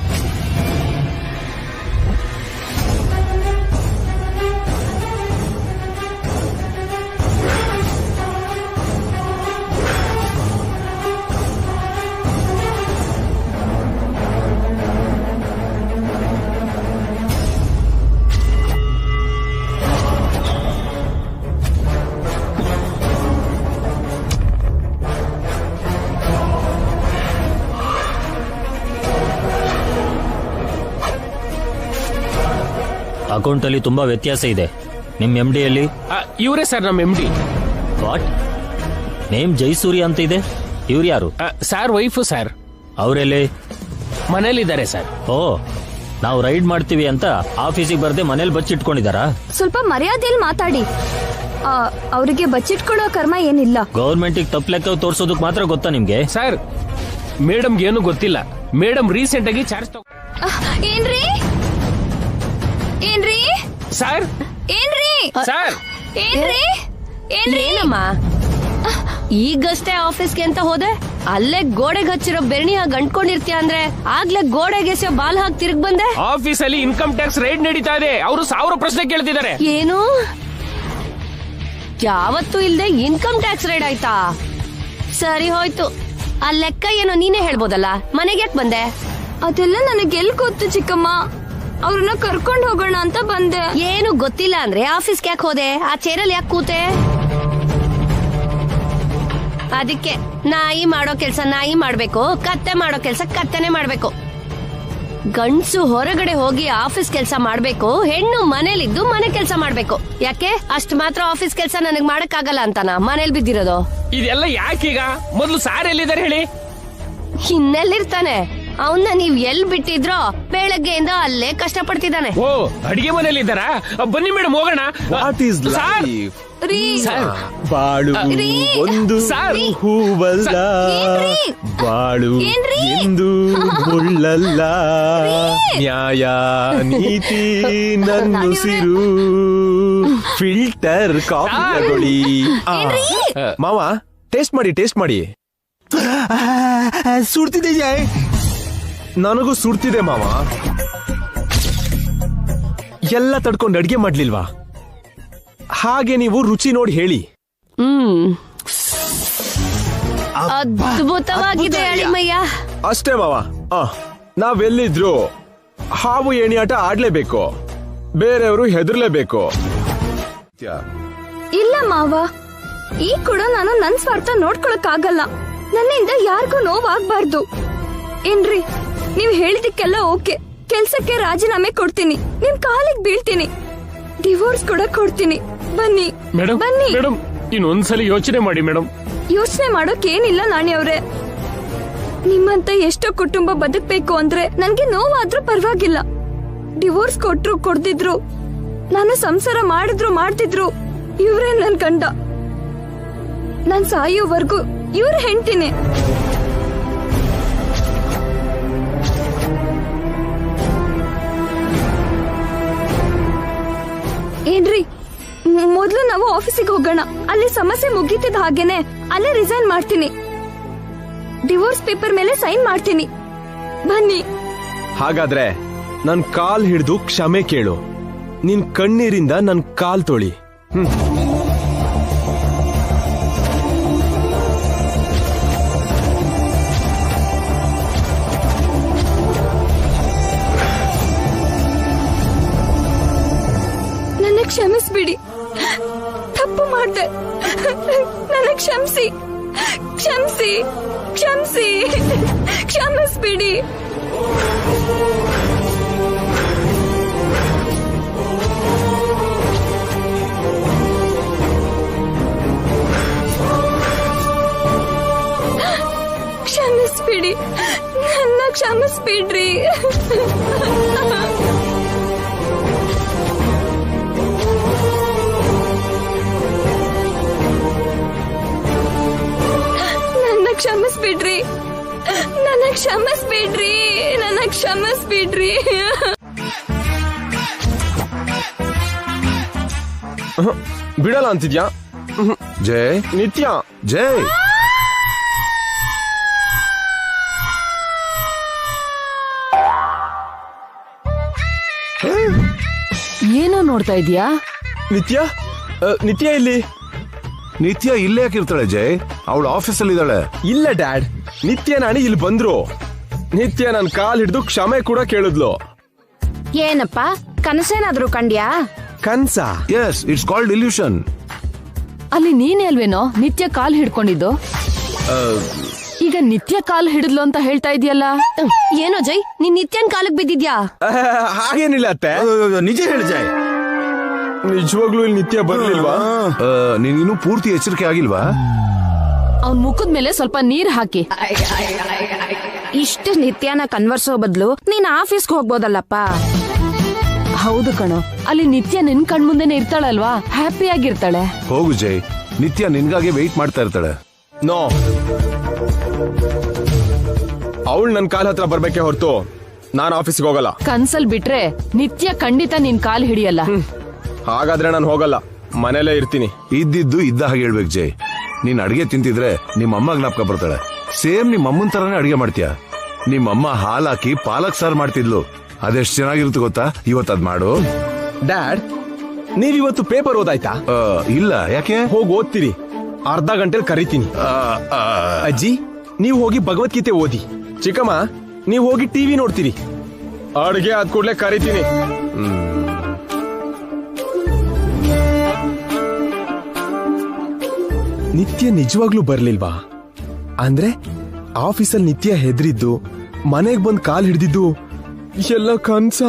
ಅಕೌಂಟ್ ಅಲ್ಲಿ ತುಂಬಾ ವ್ಯತ್ಯಾಸ ಇದೆ. ನಿಮ್ MD ಅಲ್ಲಿ? ಇವರೇ ಸರ್ ನಮ್ಮ MD. ವಾಟ್? ನೇಮ್ ಜೈಸೂರ್ಯ ಅಂತ ಇದೆ. ಇವ್ರು ಯಾರು? Sir wife sir. ಅವರೆಲ್ಲಿ? ಮನೇಲಿದ್ದಾರೆ ಸರ್. ಓ, ನಾವು ರೈಡ್ ಮಾಡ್ತೀವಿ ಅಂತ ಆಫೀಸಿಗೆ ಬರ್ದೆ ಮನೇಲಿ ಬಚ್ಚಿಟ್ಕೊಂಡಿದಾರಾ? ಸ್ವಲ್ಪ ಮರ್ಯಾದೆಯಲ್ಲಿ ಮಾತಾಡಿ. ಅವರಿಗೆ ಬಚ್ಚಿಟ್ಕೊಳ್ಳೋ ಕರ್ಮ ಏನಿಲ್ಲ. ಗೌರ್ಮೆಂಟಿಗೆ ತಪ್ಪು ಲೆಕ್ಕ ತೋರ್ಸೋದಕ್ ಮಾತ್ರ ಗೊತ್ತಾ ನಿಮ್ಗೆ? ಸರ್, ಮೇಡಮ್ಗೆ ಏನು ಗೊತ್ತಿಲ್ಲ. ಮೇಡಮ್ ರೀಸೆಂಟ್ ಆಗಿ ಚಾರ್ಜ್ ಏನ್ರಿ ಏನ್ರಿ ಸರ್ ಏನ್ರಿ ಸರ್ ಏನ್ರಿ ಏನಮ್ಮ ಈಗಷ್ಟೇ ಆಫೀಸ್ಗೆ ಅಂತ ಹೋದೆ, ಅಲ್ಲೇ ಗೋಡೆಗೆ ಹಚ್ಚಿರೋ ಬೆರಣಿಯ ಗಂಟ್ಕೊಂಡಿರ್ತೀಯ ಅಂದ್ರೆ ಆಗ್ಲೇ ಗೋಡೆಗೆ ಬಾಲ್ ಹಾಕಿ ತಿರುಗ್ ಬಂದೆ. ಆಫೀಸ್ ಅಲ್ಲಿ ಇನ್ಕಮ್ ಟ್ಯಾಕ್ಸ್ ರೈಡ್ ನಡೀತಾ ಇದೆ. ಅವರು 1000 ಪ್ರಶ್ನೆ ಕೇಳ್ತಿದ್ದಾರೆ. ಏನು ಯಾವತ್ತೂ ಇಲ್ದೆ ಇನ್ಕಮ್ ಟ್ಯಾಕ್ಸ್ ರೈಡ್ ಆಯ್ತಾ? ಸರಿ ಹೋಯ್ತು. ಆ ಲೆಕ್ಕ ಏನೋ ನೀನೇ ಹೇಳ್ಬೋದಲ್ಲ, ಮನೆಗೆ ಯಾಕೆ ಬಂದೆ? ಅದೆಲ್ಲ ನನಗೆಲ್ ಗೊತ್ತು ಚಿಕ್ಕಮ್ಮ. ಅವ್ರನ್ನ ಕರ್ಕೊಂಡು ಹೋಗೋಣ ಅಂತ ಬಂದೆ. ಏನು ಗೊತ್ತಿಲ್ಲ ಅಂದ್ರೆ ಆಫೀಸ್ಗೆ ಯಾಕೆ ಹೋದೆ? ಆ ಚೇರಲ್ಲಿ ಯಾಕೆ ಕೂತೆ? ಅದಕ್ಕೆ ನಾಯಿ ಮಾಡೋ ಕೆಲ್ಸ ನಾಯಿ ಮಾಡ್ಬೇಕು, ಕತ್ತೆ ಮಾಡೋ ಕೆಲ್ಸ ಕತ್ತೆನೆ ಮಾಡ್ಬೇಕು. ಗಂಡ್ಸು ಹೊರಗಡೆ ಹೋಗಿ ಆಫೀಸ್ ಕೆಲ್ಸ ಮಾಡ್ಬೇಕು, ಹೆಣ್ಣು ಮನೇಲಿದ್ದು ಮನೆ ಕೆಲ್ಸ ಮಾಡ್ಬೇಕು. ಯಾಕೆ ಅಷ್ಟು ಮಾತ್ರ ಆಫೀಸ್ ಕೆಲ್ಸ ನನಗ್ ಮಾಡಕ್ ಆಗಲ್ಲ ಅಂತಾನ ಮನೇಲಿ ಬಿದ್ದಿರೋದು? ಇದೆಲ್ಲ ಯಾಕೀಗ? ಮೊದ್ಲು ಸಾರ್ ಎಲ್ಲಿದ್ದಾರೆ ಹೇಳಿ? ಇನ್ನೆಲ್ಲಿರ್ತಾನೆ? ಅವನ್ನ ನೀವ್ ಎಲ್ ಬಿಟ್ಟಿದ್ರೋ ಬೆಳಗ್ಗೆಯಿಂದ ಅಲ್ಲೇ ಕಷ್ಟ ಪಡ್ತಿದ್ದಾನೆ. ಓ, ಅಡಿಗೆ ಮನೇಲಿ ಇದ್ದಾರಾ? ಬನ್ನಿ ಮೇಡಮ್ ಹೋಗೋಣ. ವಾಟ್ ಈಸ್ ಸಾರ್, ಬಾಳು ಒಂದು ಹೂವಲ್ಲ, ಬಾಳು ಎಂದು ಮುಳ್ಳಲ್ಲ, ನ್ಯಾಯ ನೀತಿ ನನ್ನುಸಿರು, ಫಿಲ್ಟರ್ ಕಾಫಿ ತಗೊಳ್ಳಿ. ಮಾವ, ಟೇಸ್ಟ್ ಮಾಡಿ. ಸುಡ್ತಿದೆ. ನನಗೂ ಸುಡ್ತಿದೆ ಮಾವ. ಎಲ್ಲ ತಡ್ಕೊಂಡು ಅಡ್ಗೆ ಮಾಡ್ಲಿಲ್ವಾ? ಹಾಗೆ ನೀವು ರುಚಿ ನೋಡಿ ಹೇಳಿ. ಅದ್ಭುತವಾಗಿದೆ ಅಳಿಮಯ್ಯ. ಅಷ್ಟೇ ಮಾವ. ನಾವೆಲ್ಲಿದ್ರು ಹಾವು ಏಣಿ ಆಟ ಆಡ್ಲೇಬೇಕು, ಬೇರೆಯವರು ಹೆದರ್ಲೇಬೇಕು. ಇಲ್ಲ ಮಾವ, ಈ ಕೂಡ ನಾನು ನನ್ ಸ್ವಾರ್ಥ ನೋಡ್ಕೊಳಕ್ ಆಗಲ್ಲ. ನನ್ನಿಂದ ಯಾರಿಗೂ ನೋವಾಗ್ಬಾರ್ದು. ಏನ್ರಿ, ನೀವ್ ಹೇಳಿದಕ್ಕೆಲ್ಲ ಓಕೆ. ಕೆಲ್ಸಕ್ಕೆ ರಾಜೀನಾಮೆ ಕೊಡ್ತೀನಿ, ನಿಮ್ ಕಾಲಿಗೆ ಬೀಳ್ತೀನಿ, ಡಿವೋರ್ಸ್ ಕೂಡ ಕೊಡ್ತೀನಿ. ಬನ್ನಿ ಬನ್ನಿ. ಮೇಡಮ್, ಇನ್ನೊಂದ್ಸಲಿ ಯೋಚನೆ ಮಾಡಿ ಮೇಡಮ್. ಯೋಚನೆ ಮಾಡೋಕ್ ಏನಿಲ್ಲ ನಾಣಿ ಅವ್ರೆ. ನಿಮ್ಮಂತ ಎಷ್ಟೋ ಕುಟುಂಬ ಬದುಕ್ಬೇಕು ಅಂದ್ರೆ ನನ್ಗೆ ನೋವಾದ್ರೂ ಪರವಾಗಿಲ್ಲ. ಡಿವೋರ್ಸ್ ಕೊಟ್ರು ಕೊಡ್ದಿದ್ರು, ನಾನು ಸಂಸಾರ ಮಾಡಿದ್ರು ಮಾಡ್ತಿದ್ರು, ಇವ್ರೇ ನನ್ ಗಂಡ. ನಾನ್ ಸಾಯೋವರೆಗೂ ಇವ್ರ ಹೆಂಡ್ತಿನೇ. ಏನ್ರಿ, ಮೊದ್ಲು ನಾವು ಆಫೀಸಿಗೆ ಹೋಗೋಣ. ಅಲ್ಲಿ ಸಮಸ್ಯೆ ಮುಗೀತಿದ ಹಾಗೇನೆ ಅಲ್ಲೇ ರಿಸೈನ್ ಮಾಡ್ತೀನಿ. ಡಿವೋರ್ಸ್ ಪೇಪರ್ ಮೇಲೆ ಸೈನ್ ಮಾಡ್ತೀನಿ. ಬನ್ನಿ. ಹಾಗಾದ್ರೆ ನನ್ ಕಾಲ್ ಹಿಡಿದು ಕ್ಷಮೆ ಕೇಳು. ನಿನ್ ಕಣ್ಣೀರಿಂದ ನನ್ ಕಾಲ್ ತೊಳಿ. ಕ್ಷಮಿಸ್ಬಿಡಿ, ತಪ್ಪು ಮಾಡ್ದೆ. ನನ್ನ ಕ್ಷಮಿಸಿ ಕ್ಷಮಿಸಿ ಕ್ಷಮಿಸಿ ಕ್ಷಮಿಸ್ಬಿಡಿ. ಕ್ಷಮಿಸ್ಬಿಡಿ, ನನ್ನ ಕ್ಷಮಿಸ್ಬಿಡ್ರಿ. ಕ್ಷಮಿಸ್ಬಿಡ್ರಿ, ನನ್ನ ಕ್ಷಮಿಸ್ಬಿಡ್ರಿ, ನನ್ನ ಕ್ಷಮಿಸ್ಬಿಡ್ರಿ. ಬಿಡಲ್ಲ ಅಂತಿದ್ಯಾ? ಜೈ ನಿತ್ಯ, ಜೈ ಏನೋ ನೋಡ್ತಾ ಇದೀಯಾ? ನಿತ್ಯ ಇಲ್ಲಿ. ನಿತ್ಯ ಇಲ್ಲೇ ಯಾಕಿರ್ತಾಳೆ ಜೈ? ಅವಳು ಆಫೀಸಲ್ಲಿ ಇದ್ದಾಳೆ. ಇಲ್ಲ ಡ್ಯಾಡ್, ನಿತ್ಯ ನಾಣಿ ಇಲ್ಲಿ ಬಂದ್ರು. ನಿತ್ಯ ನನ್ ಕಾಲ್ ಹಿಡಿದು ಕ್ಷಮೆ ಕೂಡ ಕೇಳಿದ್ಲು. ಏನಪ್ಪ, ಕನಸೇನಾದ್ರೂ ಕಂಡ್ಯಾ? ಕನ್ಸ? Yes, it's called illusion. ಅಲ್ಲಿ ನೀನೇ ಅಲ್ವೇನೋ ನಿತ್ಯ ಕಾಲ್ ಹಿಡ್ಕೊಂಡಿದ್ದು? ಈಗ ನಿತ್ಯ ಕಾಲ್ ಹಿಡಿದ್ಲು ಅಂತ ಹೇಳ್ತಾ ಇದೆಯಲ್ಲ? ಏನೋ ಜೈ, ನೀನ್ ನಿತ್ಯನ್ ಕಾಲಕ್ ಬಿದ್ದಿದ್ಯಾ? ಹಾಗೇನಿಲ್ಲ ಅತ್ತೆ, ನಿಜ ಹೇಳಿ ಜೈ. ನಿಜವಾಗ್ಲೂ ಇಲ್ಲಿ ನಿತ್ಯ ಬರ್ಲಿಲ್ವಾ? ನೀನಿನ್ನೂ ಪೂರ್ತಿ ಎಚ್ಚರಿಕೆ ಆಗಿಲ್ವಾ? ಅವ್ನ್ ಮುಖದ ಮೇಲೆ ಸ್ವಲ್ಪ ನೀರ್ ಹಾಕಿ. ಇಷ್ಟು ನಿತ್ಯನ ಕನ್ವರ್ಸೋ ಬದಲು ನೀನ್ ಆಫೀಸ್ಗೆ ಹೋಗ್ಬೋದಲ್ಲಪ್ಪ. ಹೌದು ಕಣೋ, ಅಲ್ಲಿ ನಿತ್ಯ ನಿನ್ ಕಣ್ಮುಂದೆನೆ ಇರ್ತಾಳಲ್ವಾ, ಹ್ಯಾಪಿ ಆಗಿರ್ತಾಳೆ. ಹೋಗು ಜೈ, ನಿತ್ಯ ನಿನ್ಗಾಗಿ ವೆಯ್ಟ್ ಮಾಡ್ತಾ ಇರ್ತಾಳೆ. ನೋ, ಅವಳು ನನ್ ಕಾಲ್ ಹತ್ರ ಬರ್ಬೇಕೆ ಹೊರತು ನಾನು ಆಫೀಸ್ಗೆ ಹೋಗಲ್ಲ. ಕನ್ಸಲ್ ಬಿಟ್ರೆ ನಿತ್ಯ ಖಂಡಿತ ನಿನ್ ಕಾಲ್ ಹಿಡಿಯಲ್ಲ. ಹಾಗಾದ್ರೆ ನಾನು ಹೋಗಲ್ಲ, ಮನೇಲೇ ಇರ್ತೀನಿ. ಇದ್ದಿದ್ದು ಇದ್ದ ಹಾಗೆ ಹೇಳ್ಬೇಕು ಜೈ. ನೀನ್ ಅಡಿಗೆ ತಿಂತಿದ್ರೆ ನಿಮ್ಮ ಅಮ್ಮ ಜ್ಞಾಪಕ ಬರ್ತಾಳೆ. ಸೇಮ್ ನಿಮ್ಮ ಅಮ್ಮನ್ ತರಾನೇ ಅಡಿಗೆ ಮಾಡ್ತೀಯ. ನಿಮ್ಮಮ್ಮ ಹಾಲಾಕಿ ಪಾಲಕ್ ಸಾರು ಮಾಡ್ತಿದ್ಲು, ಅದೆಷ್ಟು ಚೆನ್ನಾಗಿರುತ್ತೆ ಗೊತ್ತಾ? ಇವತ್ತದ್ ಮಾಡು. ಡ್ಯಾಡ್, ನೀವಿವತ್ತು ಪೇಪರ್ ಓದಾಯ್ತಾ? ಇಲ್ಲ, ಯಾಕೆ? ಹೋಗಿ ಓದ್ತೀರಿ, ಅರ್ಧ ಗಂಟೆಲಿ ಕರಿತೀನಿ. ಅಜ್ಜಿ, ನೀವು ಹೋಗಿ ಭಗವದ್ಗೀತೆ ಓದಿ. ಚಿಕ್ಕಮ್ಮ, ನೀವು ಹೋಗಿ ಟಿವಿ ನೋಡ್ತೀರಿ. ಅಡ್ಗೆ ಆದ್ ಕೂಡ್ಲೆ ಕರಿತೀನಿ. ನಿತ್ಯ ನಿಜವಾಗ್ಲೂ ಬರ್ಲಿಲ್ವಾ? ಅಂದ್ರೆ ಆಫೀಸಲ್ಲಿ ನಿತ್ಯ ಹೆದ್ರಿದ್ದು, ಮನೆಗ್ ಬಂದ್ ಕಾಲ್ ಹಿಡ್ದಿದ್ದು ಎಲ್ಲ ಕನ್ಸ?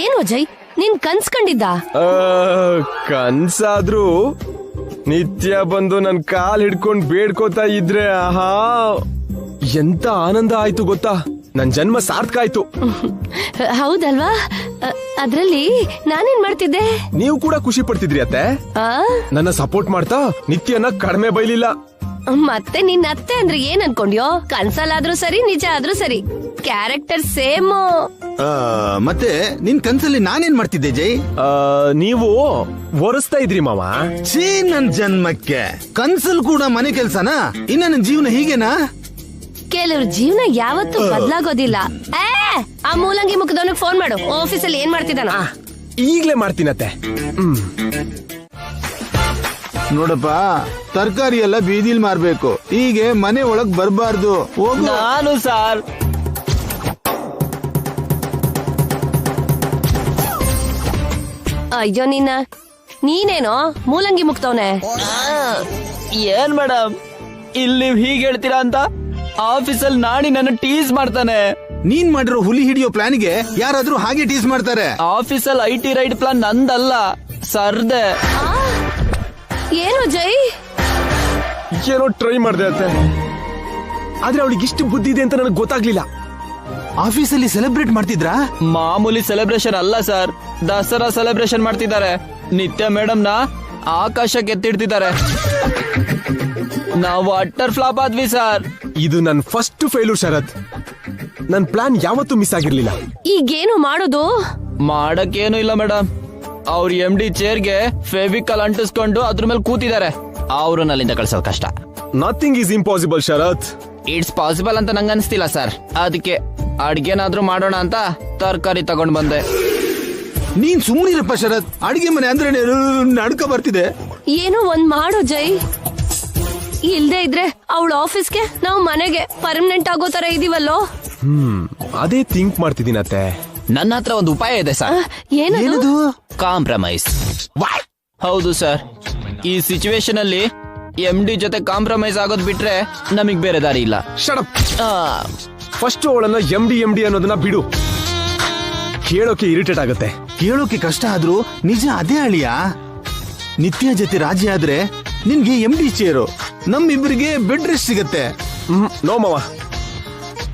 ಏನು ಅಜಯ್, ನೀನ್ ಕನ್ಸ್ಕೊಂಡಿದ್ದ? ಕನ್ಸಾದ್ರೂ ನಿತ್ಯ ಬಂದು ನನ್ ಕಾಲ್ ಹಿಡ್ಕೊಂಡ್ ಬೇಡ್ಕೋತಾ ಇದ್ರೆ ಆಹಾ ಎಂತ ಆನಂದ ಆಯ್ತು ಗೊತ್ತಾ. ನನ್ ಜನ್ಮ ಸಾರ್ಥಕ ಆಯ್ತು. ಹೌದಲ್ವಾ? ಅದ್ರಲ್ಲಿ ನಾನೇನ್ ಮಾಡ್ತಿದ್ದೆ? ನೀವು ಕೂಡ ಖುಷಿ ಪಡ್ತಿದ್ರಿ ಅತ್ತೆ. ನನ್ನ ಸಪೋರ್ಟ್ ಮಾಡ್ತಾ ನಿತ್ಯನ ಕಡಿಮೆ ಬೈಲಿಲ್ಲ. ಮತ್ತೆ ನಿನ್ನ ಅತ್ತೆ ಅಂದ್ರೆ ಏನ್ ಅನ್ಕೊಂಡ್ಯೋ? ಕನ್ಸಲ್ಲಾದ್ರೂ ಸರಿ, ನಿಜ ಆದ್ರೂ ಸರಿ, ಕ್ಯಾರೆಕ್ಟರ್ ಸೇಮ್. ಮತ್ತೆ ನಿನ್ ಕನ್ಸಲ್ಲಿ ನಾನೇನ್ ಮಾಡ್ತಿದ್ದೆ ಜೈ? ನೀವು ಒರೆಸ್ತಾ ಇದ್ರಿ ಮಾವ. ಛೀ, ನನ್ ಜನ್ಮಕ್ಕೆ ಕನ್ಸಲ್ ಕೂಡ ಮನೆ ಕೆಲ್ಸನಾ? ಇನ್ನ ನನ್ ಜೀವನ ಹೀಗೇನಾ? ಕೆಲವ್ರ ಜೀವನ ಯಾವತ್ತೂ ಬದಲಾಗೋದಿಲ್ಲ. ಆ ಮೂಲಂಗಿ ಮುಖದವನಿಗೆ ಫೋನ್ ಮಾಡು, ಆಫೀಸಲ್ಲಿ ಏನ್ ಮಾಡ್ತಿದ್ದಾನ. ಈಗ್ಲೇ ಮಾಡ್ತೀನತ್ತೆ. ನೋಡಪ್ಪ, ತರಕಾರಿ ಎಲ್ಲ ಬೀದಿಲ್ ಮಾರ್ಬೇಕು, ಹೀಗೆ ಮನೆ ಒಳಗ್ ಬರ್ಬಾರ್ದು. ನಾನು ಸಾರ್ ಅಯ್ಯೋ ನೀನೇನೋ ಮೂಲಂಗಿ ಮುಕ್ತವನೆ. ಏನ್ ಮೇಡಮ್, ಇಲ್ಲಿ ಹೀಗೆ ಹೇಳ್ತೀರಾ ಅಂತ ಆಫೀಸಲ್ಲಿ ನಾಣಿ ನನ್ನ ಟೀಸ್ ಮಾಡ್ತಾನೆ. ನೀನ್ ಮಾಡಿರೋ ಹುಲಿ ಹಿಡಿಯೋ ಪ್ಲಾನ್ಗೆ ಯಾರಾದ್ರೂ ಹಾಗೆ ಟೀಸ್ ಮಾಡ್ತಾರೆ. ಆಫೀಸಲ್ಲಿ IT ರೈಡ್ ಪ್ಲಾನ್ ನಂದಲ್ಲ, ಸರ್ದೆ. ಏನು ಜೈ? ಏನೋ ಟ್ರೈ ಮಾಡ್ದೆ ಅತ್ತೆ, ಆದ್ರೆ ಅವಳಿಗೆ ಇಷ್ಟು ಬುದ್ಧಿ ಇದೆ ಅಂತ ನನಗೆ ಗೊತ್ತಾಗ್ಲಿಲ್ಲ. ಆಫೀಸಲ್ಲಿ ಸೆಲೆಬ್ರೇಟ್ ಮಾಡ್ತಿದ್ರಾ? ಮಾಮೂಲಿ ಸೆಲೆಬ್ರೇಷನ್ ಅಲ್ಲ ಸರ್, ದಸರಾ ಸೆಲೆಬ್ರೇಷನ್ ಮಾಡ್ತಿದ್ದಾರೆ. ನಿತ್ಯ ಮೇಡಮ್ ನ ಆಕಾಶಕ್ಕೆ ಎತ್ತಿಡ್ತಿದ್ದಾರೆ. ನಾವು ಅಟ್ಟರ್ ಫ್ಲಾಪ್ ಆದ್ವಿ ಸರ್. ಇದು ನನ್ ಫಸ್ಟ್ ಫೇಲ್ಯೂರ್ ಶರತ್. ನನ್ ಪ್ಲಾನ್ ಯಾವತ್ತೂ ಮಿಸ್ ಆಗಿರ್ಲಿಲ್ಲ. ಈಗೇನು ಮಾಡೋದು? ಮಾಡಕ್ಕೇನು ಇಲ್ಲ ಮೇಡಮ್, ಅವ್ರ MD ಚೇರ್ಗೆ ಫೆವಿಕಲ್ ಅಂಟಿಸ್ಕೊಂಡು ಅದ್ರ ಮೇಲೆ ಕೂತಿದ್ದಾರೆ. ಅವ್ರನ್ನ ಅಲ್ಲಿಂದ ಕಳ್ಸೋದು ಕಷ್ಟ. Nothing is impossible Sharath. It's possible ಅಂತ ನಂಗೆ ಅನಿಸ್ತಿಲ್ಲ ಸರ್. ಅದಕ್ಕೆ ಅಡ್ಗೆನಾದ್ರೂ ಮಾಡೋಣ ಅಂತ ತರಕಾರಿ ತಗೊಂಡ್ ಬಂದೆ. ನೀನ್ ಸುಮ್ಮನಿರಪ್ಪ ಶರತ್, ಅಡಿಗೆ ಮನೆ ಅಂದ್ರೆ ನಡ್ಕ ಬರ್ತಿದೆ. ಏನೋ ಒಂದ್ ಮಾಡು ಜೈ. ಇಲ್ದೇ ಇದ್ರೆ ಅವಳ ಆಫೀಸ್ಗೆ ನಾವು ಮನೆಗೆ ಪರ್ಮನೆಂಟ್ ಆಗೋ ತರ ಇದೀವಲ್ಲೋ. ಅದೇ ಥಿಂಕ್ ಮಾಡ್ತಿದ್ದೀನತ್ತೆ. ನನ್ನ ಹತ್ರ ಒಂದು ಉಪಾಯ ಇದೆ ಸರ್. ಏನದು? ಕಾಂಪ್ರಮೈಸ್. ಹೌದು ಸರ್, ಈ ಸಿಚುವೇಶನ್ ಅಲ್ಲಿ MD ಜೊತೆ ಕಾಂಪ್ರಮೈಸ್ ಆಗೋದ್ ಬಿಟ್ರೆ ನಮಗ್ ಬೇರೆ ದಾರಿ ಇಲ್ಲ. ಫಸ್ಟ್ ಅವಳನ್ನ MD ಅನ್ನೋದನ್ನ ಬಿಡು. ಕೇಳೋಕೆ ಇರಿಟೇಟ್ ಆಗುತ್ತೆ. ಕೇಳೋಕೆ ಕಷ್ಟ ಆದ್ರೂ ನಿಜ ಅದೇ ಅಳಿಯ. ನಿತ್ಯ ಜೊತೆ ರಾಜಿ ಆದ್ರೆ ನಿನ್ಗೆ MD ಚೇರು, ನಮ್ಮಿಬ್ಬರಿಗೆ ಬೆಡ್ ರೆಸ್ಟ್ ಸಿಗತ್ತೆ. ನೋ ಮಾವ,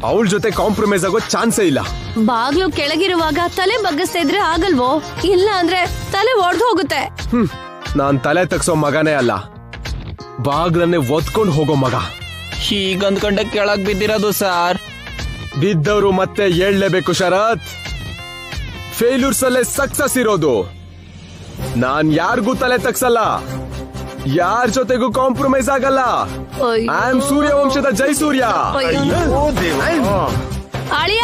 ಅವಳ ಜೊತೆ ಕಾಂಪ್ರಮೈಸ್ ಆಗೋ ಚಾನ್ಸೇ ಇಲ್ಲ. ಬಾಗ್ಲು ಕೆಳಗಿರುವಾಗ ತಲೆ ಬಗ್ಗಿಸ್ತಾ ಇದ್ರೆ ಆಗಲ್ವೋ? ಇಲ್ಲ ಅಂದ್ರೆ ತಲೆ ಒಡ್ದು ಹೋಗುತ್ತೆ. ನಾನ್ ತಲೆ ತಗ್ಸೋ ಮಗನೇ ಅಲ್ಲ, ಬಾಗ್ಲನ್ನೇ ಒತ್ಕೊಂಡು ಹೋಗೋ ಮಗ. ಹೀಗಂದ್ಕೊಂಡೆ ಕೆಳಗ್ ಬಿದ್ದಿರೋದು ಸರ್. ಬಿದ್ದವರು ಮತ್ತೆ ಏಳ್ಲೇಬೇಕು ಶರತ್. ಫೇಲ್ಯೂರ್ಸ್ ಅಲ್ಲೇ ಸಕ್ಸಸ್ ಇರೋದು. ನಾನ್ ಯಾರಿಗೂ ತಲೆ ತಗ್ಸಲ್ಲ, ಯಾರ ಜೊತೆಗೂ ಕಾಂಪ್ರಮೈಸ್ ಆಗಲ್ಲ. ಐ ಆಮ್ ಸೂರ್ಯವಂಶದ ಜೈಸೂರ್ಯ. ಅಳಿಯ,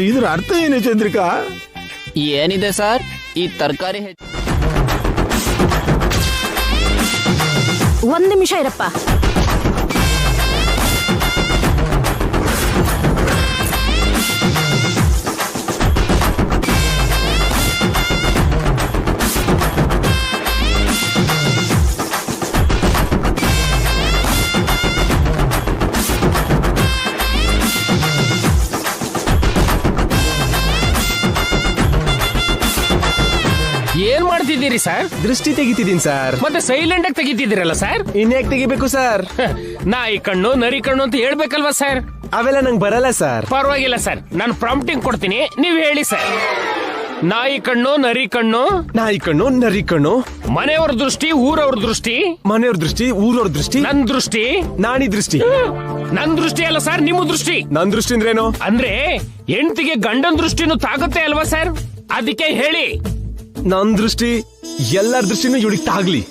ಇದ್ರ ಅರ್ಥ ಏನು ಚಂದ್ರಿಕಾ? ಏನಿದೆ ಸರ್, ಈ ತರಕಾರಿ ಒಂದ್ ನಿಮಿಷ ಇರಪ್ಪ. ಏನ್ ಮಾಡ್ತಿದ್ದೀರಿ? ತೆಗಿತಿದ್ದೀರಿ ಸರ್? ದೃಷ್ಟಿ ತೆಗಿತಿದ್ದೀನಿ ಸರ್. ಮತ್ತೆ ಸೈಲೆಂಟ್ ಆಗಿ ತೆಗಿತಿದ್ದೀರಲ್ಲ ಸರ್? ಇನ್ಯಾಕ್ ತೆಗಿಬೇಕು ಸರ್? ನಾಯಿ ಕಣ್ಣು ನರಿ ಕಣ್ಣು ಅಂತ ಹೇಳ್ಬೇಕಲ್ವಾ ಸರ್? ಅವೆಲ್ಲ ನಂಗೆ ಬರಲ್ಲ ಸರ್. ಪರವಾಗಿಲ್ಲ ಸರ್, ನಾನು ಪ್ರಾಂಪ್ಟಿಂಗ್ ಕೊಡ್ತೀನಿ, ನೀವ್ ಹೇಳಿ ಸರ್. ನಾಯಿ ಕಣ್ಣು ನರಿ ಕಣ್ಣು. ನಾಯಿ ಕಣ್ಣು ನರಿ ಕಣ್ಣು. ಮನೆಯವ್ರ ದೃಷ್ಟಿ ಊರವ್ರ ದೃಷ್ಟಿ. ಮನೆಯವ್ರ ದೃಷ್ಟಿ ಊರವ್ರ ದೃಷ್ಟಿ. ನನ್ ದೃಷ್ಟಿ ನಾನಿ ದೃಷ್ಟಿ. ನನ್ ದೃಷ್ಟಿ ಅಲ್ಲ ಸರ್, ನಿಮ್ಮ ದೃಷ್ಟಿ. ನನ್ ದೃಷ್ಟಿ ಅಂದ್ರೇನು? ಅಂದ್ರೆ ಹೆಂಡತಿಗೆ ಗಂಡನ್ ದೃಷ್ಟಿನೂ ತಾಗುತ್ತೆ ಅಲ್ವಾ ಸರ್? ಅದಕ್ಕೆ ಹೇಳಿ. ನನ್ ದೃಷ್ಟಿ ಎಲ್ಲರ ದೃಷ್ಟಿನೂ ಇವಳಿಗೆ ತಾಗ್ಲಿ.